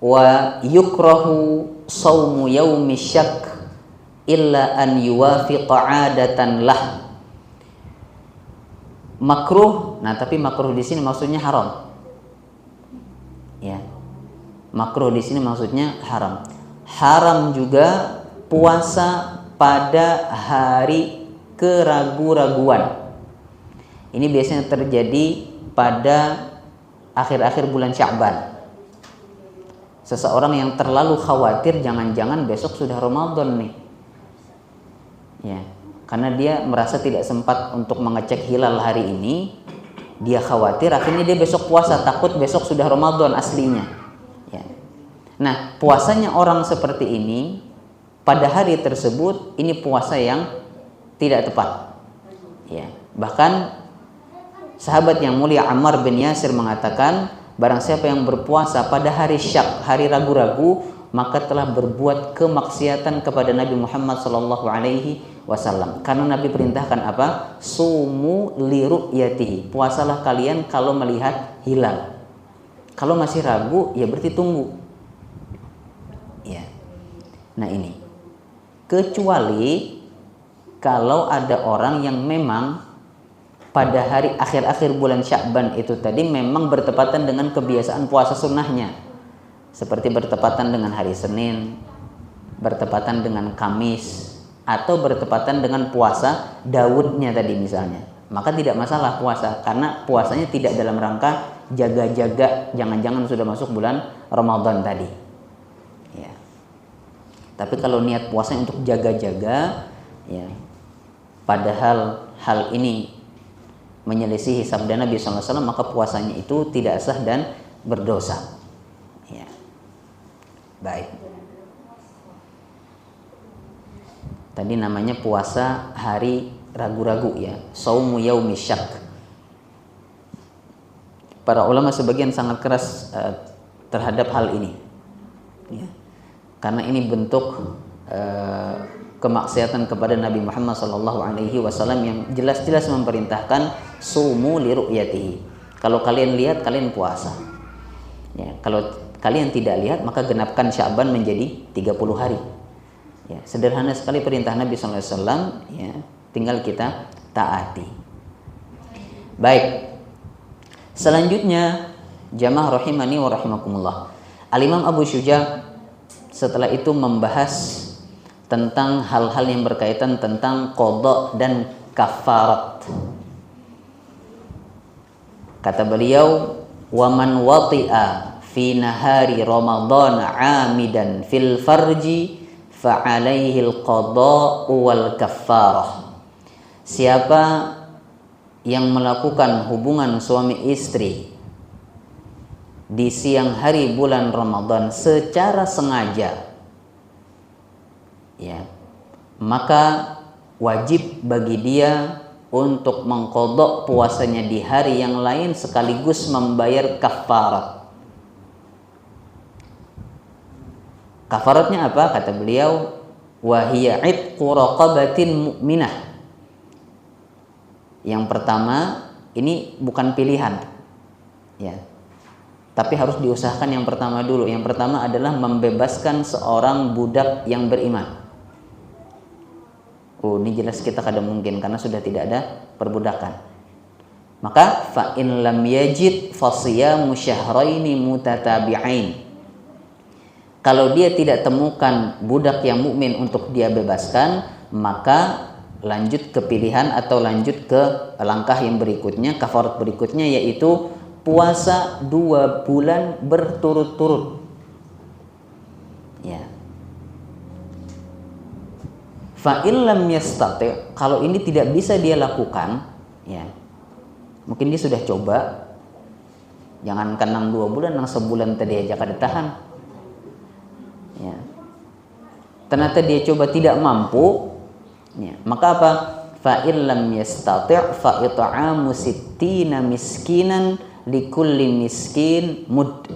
wa yukrahu shaumu yaumi syak illa an yuwafiqa 'adatan lah. Makruh. Nah, tapi makruh di sini maksudnya haram. Ya. Makruh di sini maksudnya haram. Haram juga puasa pada hari keragu-raguan. Ini biasanya terjadi pada akhir-akhir bulan Sya'ban. Seseorang yang terlalu khawatir jangan-jangan besok sudah Ramadan nih. Ya, karena dia merasa tidak sempat untuk mengecek hilal hari ini, dia khawatir, akhirnya dia besok puasa, takut besok sudah Ramadan aslinya. Ya. Nah, puasanya orang seperti ini pada hari tersebut, ini puasa yang tidak tepat. Ya. Bahkan sahabat yang mulia Ammar bin Yasir mengatakan, barang siapa yang berpuasa pada hari syak, hari ragu-ragu, maka telah berbuat kemaksiatan kepada Nabi Muhammad SAW. Karena Nabi perintahkan apa? Sumu li ru'yatihi. Puasalah kalian kalau melihat hilal. Kalau masih ragu, ya berarti tunggu. Ya. Nah ini. Kecuali kalau ada orang yang memang pada hari akhir-akhir bulan Sya'ban itu tadi memang bertepatan dengan kebiasaan puasa sunnahnya. Seperti bertepatan dengan hari Senin, bertepatan dengan Kamis, atau bertepatan dengan puasa Daudnya tadi misalnya, maka tidak masalah puasa, karena puasanya tidak dalam rangka jaga-jaga jangan-jangan sudah masuk bulan Ramadan tadi. Ya. Tapi kalau niat puasa untuk jaga-jaga, ya, padahal hal ini menyelisihi sabda Nabi SAW, maka puasanya itu tidak sah dan berdosa. Ya. Baik. Tadi namanya puasa hari ragu-ragu ya, saumu yaumi syak. Para ulama sebagian sangat keras terhadap hal ini. Ya. Karena ini bentuk kemaksiatan kepada Nabi Muhammad SAW yang jelas-jelas memerintahkan sumu li ru'yatihi. Kalau kalian lihat, kalian puasa. Ya, kalau kalian tidak lihat, maka genapkan Sya'ban menjadi 30 hari. Ya, sederhana sekali perintah Nabi SAW, ya, tinggal kita taati. Baik. Selanjutnya, jamaah rahimani wa rahimakumullah. Al-Imam Abu Syuja' setelah itu membahas tentang hal-hal yang berkaitan tentang qada dan kafarat. Kata beliau, wa man wati'a fi nahari Ramadan 'amidan fil farji fa 'alaihi al-qada'u wal kafarah. Siapa yang melakukan hubungan suami istri di siang hari bulan Ramadan secara sengaja, ya, maka wajib bagi dia untuk mengqadha puasanya di hari yang lain sekaligus membayar kafarat. Kafaratnya apa? Kata beliau, wa hiya itqu raqabatin mu'minah. Yang pertama, ini bukan pilihan, ya, tapi harus diusahakan yang pertama dulu. Yang pertama adalah membebaskan seorang budak yang beriman. Oh, ini jelas kita kada mungkin karena sudah tidak ada perbudakan. Maka fa in lam yajid fasiyamu syahraini mutatabi'ain. Kalau dia tidak temukan budak yang mukmin untuk dia bebaskan, maka lanjut ke pilihan atau lanjut ke langkah yang berikutnya, kafarat berikutnya, yaitu puasa 2 bulan berturut-turut. Ya. Fa in lam yastati', kalau ini tidak bisa dia lakukan, ya. Mungkin dia sudah coba, jangankan nang 2 bulan, nang sebulan tadi aja kada tahan. Ya. Ternyata dia coba tidak mampu, ya. Maka apa? Fa in lam yastati' fa it'amu sittina miskinan likulli miskin mud.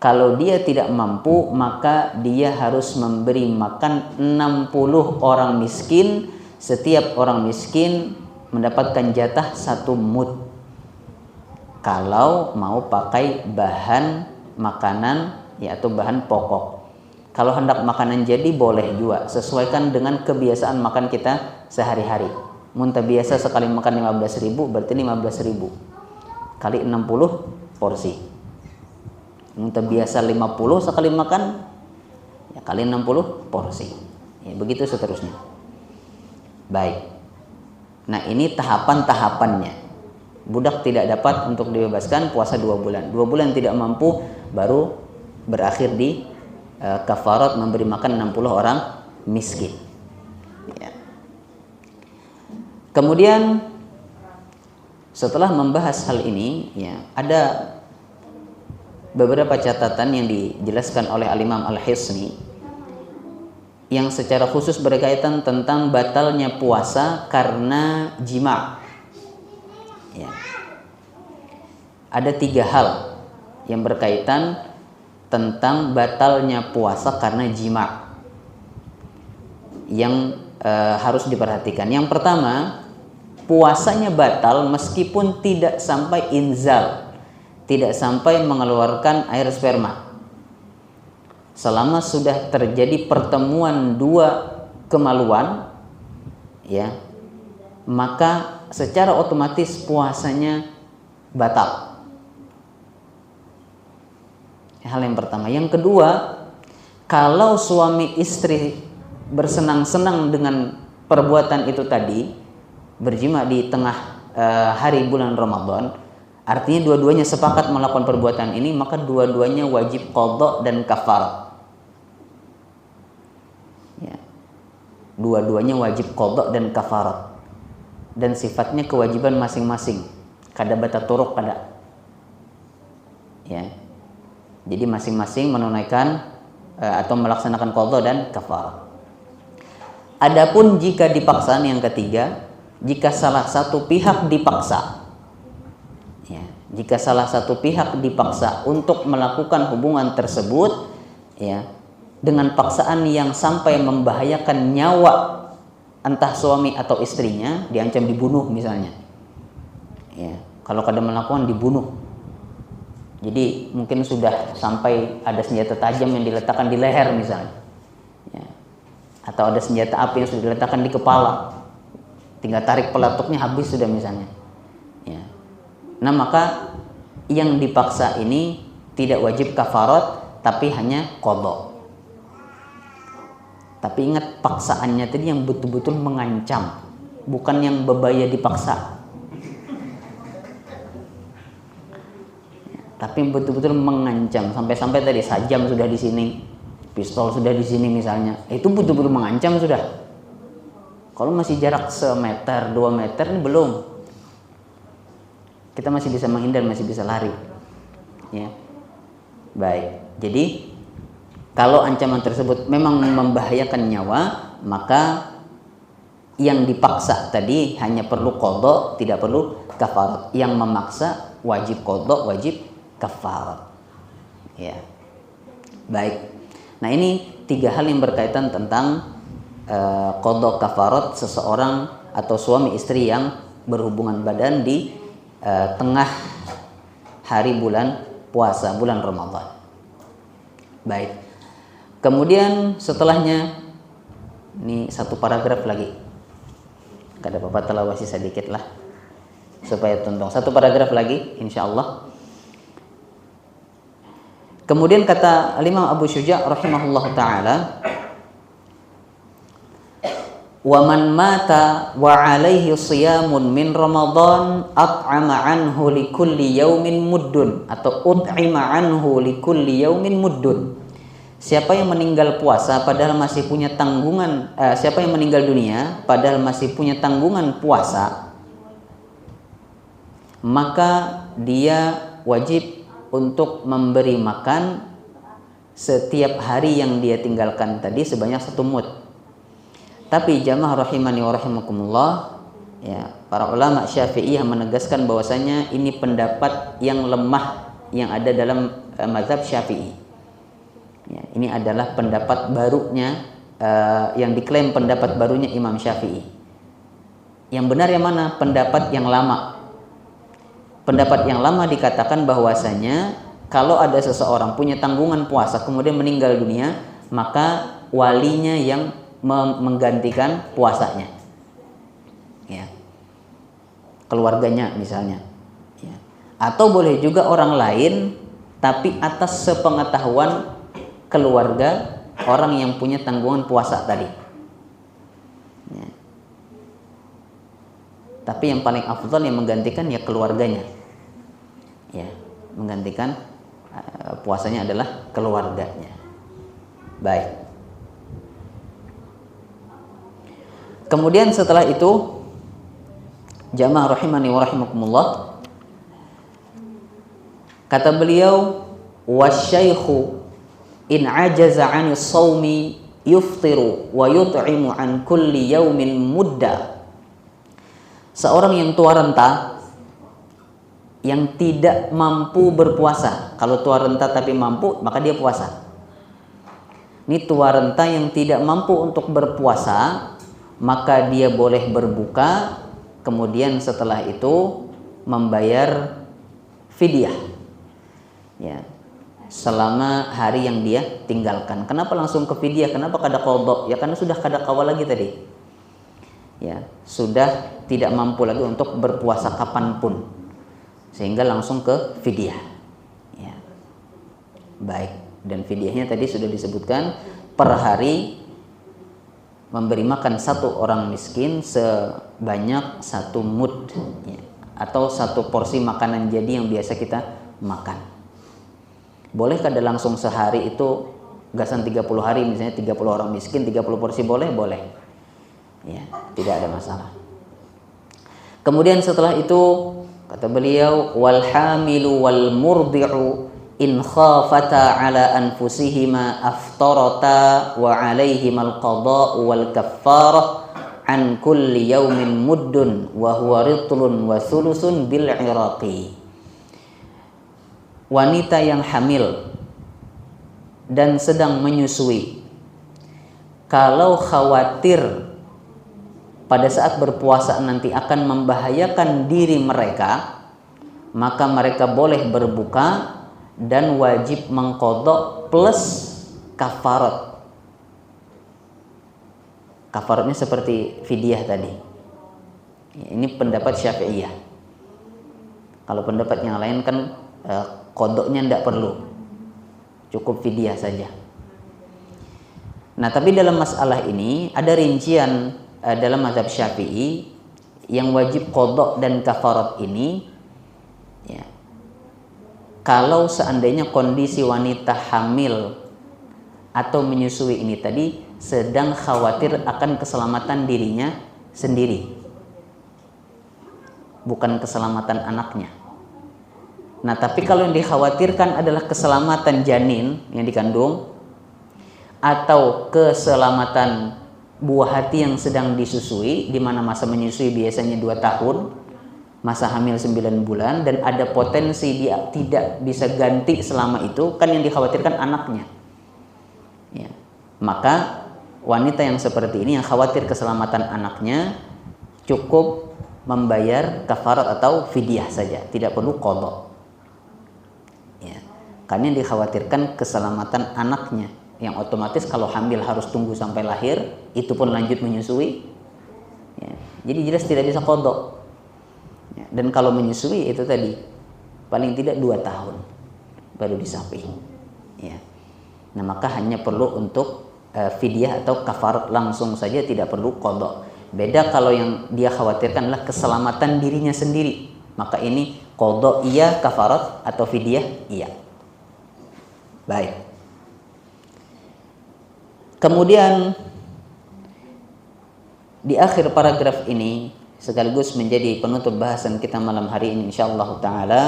Kalau dia tidak mampu, maka dia harus memberi makan 60 orang miskin. Setiap orang miskin mendapatkan jatah 1 mud. Kalau mau pakai bahan makanan, ya, atau bahan pokok. Kalau hendak makanan jadi boleh juga, sesuaikan dengan kebiasaan makan kita sehari-hari. Muntah biasa sekali makan 15.000, berarti 15.000 kali 60 porsi. Muntah biasa 50 sekali makan, ya, kali 60 porsi, ya, begitu seterusnya. Baik. Nah, ini tahapan-tahapannya. Budak tidak dapat untuk dibebaskan, puasa 2 bulan. 2 bulan tidak mampu, baru berakhir di kafarat memberi makan 60 orang miskin, ya. Kemudian setelah membahas hal ini, ya, ada beberapa catatan yang dijelaskan oleh Al-Imam Al-Hisni yang secara khusus berkaitan tentang batalnya puasa karena jima'. Ya. Ada 3 hal yang berkaitan tentang batalnya puasa karena jima' yang harus diperhatikan. Yang pertama, puasanya batal meskipun tidak sampai inzal, tidak sampai mengeluarkan air sperma. Selama sudah terjadi pertemuan 2 kemaluan, ya, maka secara otomatis puasanya batal. Hal yang pertama. Yang kedua, kalau suami istri bersenang-senang dengan perbuatan itu tadi, berjima di tengah hari bulan Ramadan, artinya dua-duanya sepakat melakukan perbuatan ini, maka dua-duanya wajib qadha dan kafarat. Ya. Dua-duanya wajib qadha dan kafarat. Dan sifatnya kewajiban masing-masing. Kada bata turuk kada. Ya. Jadi masing-masing menunaikan atau melaksanakan qadha dan kafarat. Adapun jika dipaksa, yang ketiga, jika salah satu pihak dipaksa, ya, jika salah satu pihak dipaksa untuk melakukan hubungan tersebut, ya, dengan paksaan yang sampai membahayakan nyawa entah suami atau istrinya, diancam dibunuh misalnya, ya, kalau kada melakukan dibunuh. Jadi mungkin sudah sampai ada senjata tajam yang diletakkan di leher misalnya, ya, atau ada senjata api yang sudah diletakkan di kepala, tinggal tarik peletuknya habis sudah misalnya, ya. Nah, maka yang dipaksa ini tidak wajib kafarat, tapi hanya qadha. Tapi ingat, paksaannya tadi yang betul-betul mengancam, bukan yang bebaya dipaksa. Tapi betul-betul mengancam, sampai-sampai tadi sajam sudah di sini, pistol sudah di sini misalnya, itu betul-betul mengancam sudah. Kalau masih jarak 1 meter 2 meter ini belum, kita masih bisa menghindar, masih bisa lari. Ya. Baik. Jadi kalau ancaman tersebut memang membahayakan nyawa, maka yang dipaksa tadi hanya perlu qadha, tidak perlu kafarat. Yang memaksa wajib qadha, wajib kafarat. Ya. Baik. Nah, ini 3 hal yang berkaitan tentang qadha kafarat seseorang atau suami istri yang berhubungan badan di tengah hari bulan puasa, bulan Ramadan. Baik. Kemudian setelahnya ini 1 paragraf lagi. Kada apa-apa telawasi sedikit lah supaya tuntung. 1 paragraf lagi insyaallah. Kemudian kata Imam Abu Syuja' rahimahullah taala, wa man mata wa alaihi siyamun min Ramadan at'ama anhu li kulli yaumin muddun, atau ut'ima anhu li kulli yaumin muddun. Siapa yang meninggal puasa padahal masih punya tanggungan, siapa yang meninggal dunia padahal masih punya tanggungan puasa, maka dia wajib untuk memberi makan setiap hari yang dia tinggalkan tadi sebanyak 1 mud. Tapi jamaah rahimani wa rahimakumullah, ya, para ulama Syafi'iyah menegaskan bahwasanya ini pendapat yang lemah yang ada dalam mazhab Syafi'i. Ya, ini adalah pendapat barunya, yang diklaim pendapat barunya Imam Syafi'i. Yang benar yang mana? Pendapat yang lama. Pendapat yang lama dikatakan bahwasanya kalau ada seseorang punya tanggungan puasa kemudian meninggal dunia, maka walinya yang menggantikan puasanya. Ya. Keluarganya misalnya. Ya. Atau boleh juga orang lain tapi atas sepengetahuan keluarga orang yang punya tanggungan puasa tadi. Ya. Tapi yang paling afdal yang menggantikan ya keluarganya. Ya, menggantikan puasanya adalah keluarganya. Baik. Kemudian setelah itu, jamaah rahimani wa rahimakumullah, kata beliau, wasyaikhu in ajaza 'anis shaumi yuftiru wa yut'imu an kulli yaumin mudda. Seorang yang tua renta yang tidak mampu berpuasa. Kalau tua renta tapi mampu, maka dia puasa. Ini tua renta yang tidak mampu untuk berpuasa, maka dia boleh berbuka, kemudian setelah itu membayar fidyah. Ya. Selama hari yang dia tinggalkan. Kenapa langsung ke fidyah? Kenapa kada qadha? Ya karena sudah kada qawa lagi tadi. Ya, sudah tidak mampu lagi untuk berpuasa kapanpun, sehingga langsung ke fidyah. Ya. Baik, dan fidyahnya tadi sudah disebutkan per hari memberi makan 1 orang miskin sebanyak 1 mud, ya, atau 1 porsi makanan jadi yang biasa kita makan. Boleh kada langsung sehari itu gasan 30 hari, misalnya 30 orang miskin 30 porsi boleh? Boleh. Ya, tidak ada masalah. Kemudian setelah itu kata beliau, wal hamilu wal murdi'u in khafata ala anfusihima aftarata wa alaihimal qada'u wal kaffarah an kulli yaumin muddun wa huwa ritlun wa thulusun bil iraqi. Wanita yang hamil dan sedang menyusui, kalau khawatir pada saat berpuasa nanti akan membahayakan diri mereka, maka mereka boleh berbuka dan wajib mengqadha plus kafarat. Kafaratnya seperti fidyah tadi. Ini pendapat Syafi'iyah. Kalau pendapat yang lain kan qadhanya tidak perlu, cukup fidyah saja. Nah, tapi dalam masalah ini ada rincian dalam mazhab Syafi'i yang wajib qadha dan kafarat ini, ya, kalau seandainya kondisi wanita hamil atau menyusui ini tadi sedang khawatir akan keselamatan dirinya sendiri, bukan keselamatan anaknya. Nah, tapi kalau yang dikhawatirkan adalah keselamatan janin yang dikandung atau keselamatan buah hati yang sedang disusui, di mana masa menyusui biasanya 2 tahun, masa hamil 9 bulan, dan ada potensi dia tidak bisa ganti selama itu, kan yang dikhawatirkan anaknya. Ya. Maka wanita yang seperti ini yang khawatir keselamatan anaknya cukup membayar kafarat atau fidyah saja, tidak perlu qadha. Ya. Karena yang dikhawatirkan keselamatan anaknya, yang otomatis kalau hamil harus tunggu sampai lahir, itu pun lanjut menyusui. Ya. Jadi jelas tidak bisa qadha. Ya. Dan kalau menyusui itu tadi paling tidak 2 tahun baru disapi. Ya. Nah, maka hanya perlu untuk fidyah atau kafarat langsung saja, tidak perlu qadha. Beda kalau yang dia khawatirkan adalah keselamatan dirinya sendiri, maka ini qadha iya, kafarat atau fidyah iya. Baik. Kemudian di akhir paragraf ini sekaligus menjadi penutup bahasan kita malam hari ini insyaallah taala,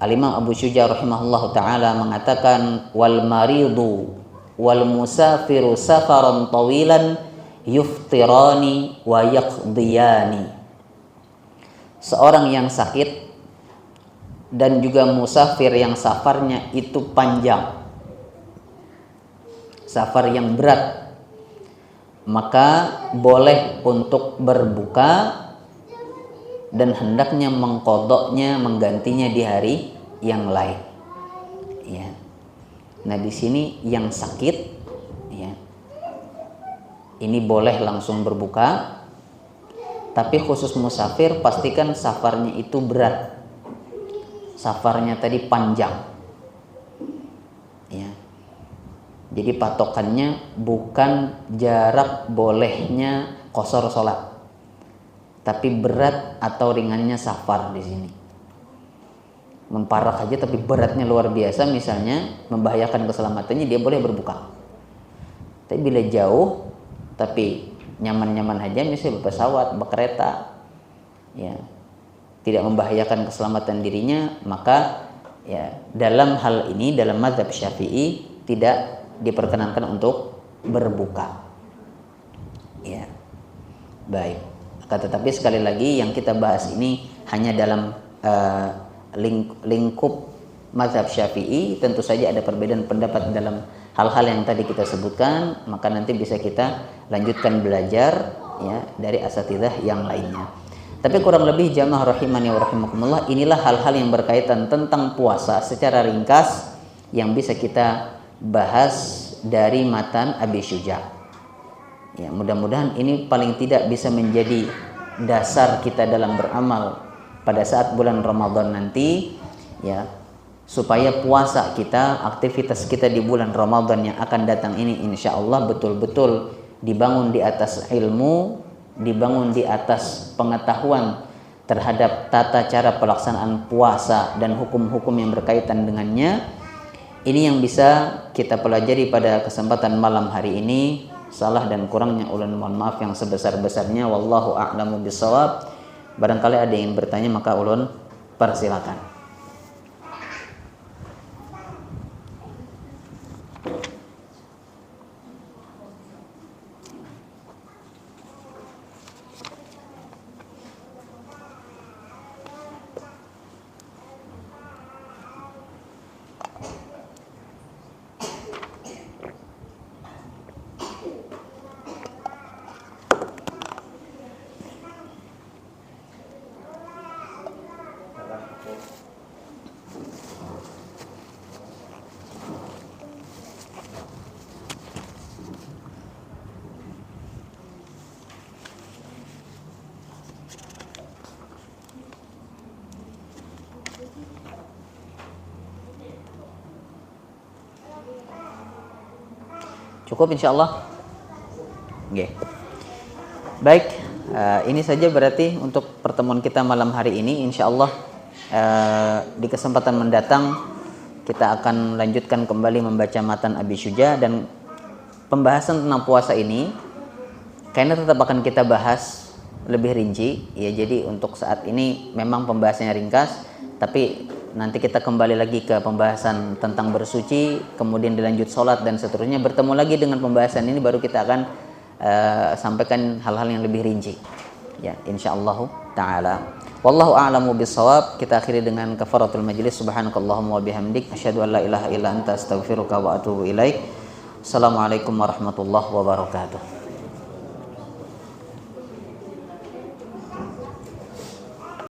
Al-Imam Abu Syuja rahimahullah taala mengatakan wal maridu wal musafiru safaran tawilan yuftirani wa yaqdiyani. Seorang yang sakit dan juga musafir yang safarnya itu panjang, safar yang berat, maka boleh untuk berbuka dan hendaknya mengqadhanya, menggantinya di hari yang lain. Ya. Nah, di sini yang sakit, ya, ini boleh langsung berbuka, tapi khusus musafir pastikan safarnya itu berat, safarnya tadi panjang. Ya. Jadi patokannya bukan jarak bolehnya qasar sholat, tapi berat atau ringannya safar di sini. Memparah aja tapi beratnya luar biasa, misalnya membahayakan keselamatannya, dia boleh berbuka. Tapi bila jauh tapi nyaman-nyaman aja, misalnya berpesawat, berkereta, ya, tidak membahayakan keselamatan dirinya, maka ya dalam hal ini dalam mazhab Syafi'i tidak diperkenankan untuk berbuka. Ya. Baik. Tetapi sekali lagi yang kita bahas ini hanya dalam lingkup mazhab Syafi'i. Tentu saja ada perbedaan pendapat dalam hal-hal yang tadi kita sebutkan, maka nanti bisa kita lanjutkan belajar ya dari asatidzah yang lainnya. Tapi kurang lebih jamaah rahimani wa rahimakumullah, inilah hal-hal yang berkaitan tentang puasa secara ringkas yang bisa kita bahas dari matan Abi Syuja. Ya, mudah-mudahan ini paling tidak bisa menjadi dasar kita dalam beramal pada saat bulan Ramadan nanti, ya, supaya puasa kita, aktivitas kita di bulan Ramadan yang akan datang ini insya Allah betul-betul dibangun di atas ilmu, dibangun di atas pengetahuan terhadap tata cara pelaksanaan puasa dan hukum-hukum yang berkaitan dengannya. Ini yang bisa kita pelajari pada kesempatan malam hari ini. Salah dan kurangnya ulun mohon maaf yang sebesar-besarnya. Wallahu a'lamu bishawab. Barangkali ada yang bertanya maka ulun persilakan. Cukup insyaallah. Oke. Baik, ini saja berarti untuk pertemuan kita malam hari ini. Insyaallah di kesempatan mendatang kita akan lanjutkan kembali membaca matan Abi Syuja, dan pembahasan tentang puasa ini karena tetap akan kita bahas lebih rinci ya. Jadi untuk saat ini memang pembahasannya ringkas, tapi nanti kita kembali lagi ke pembahasan tentang bersuci, kemudian dilanjut sholat dan seterusnya. Bertemu lagi dengan pembahasan ini, baru kita akan sampaikan hal-hal yang lebih rinci. Ya, insyaallah taala. Wallahu a'lamu bissawab. Kita akhiri dengan kafaratul majlis. Subhanakallahumma wa bihamdik, asyhadu an la ilaha illa anta, astaghfiruka wa atubu ilaik. Assalamualaikum warahmatullahi wabarakatuh.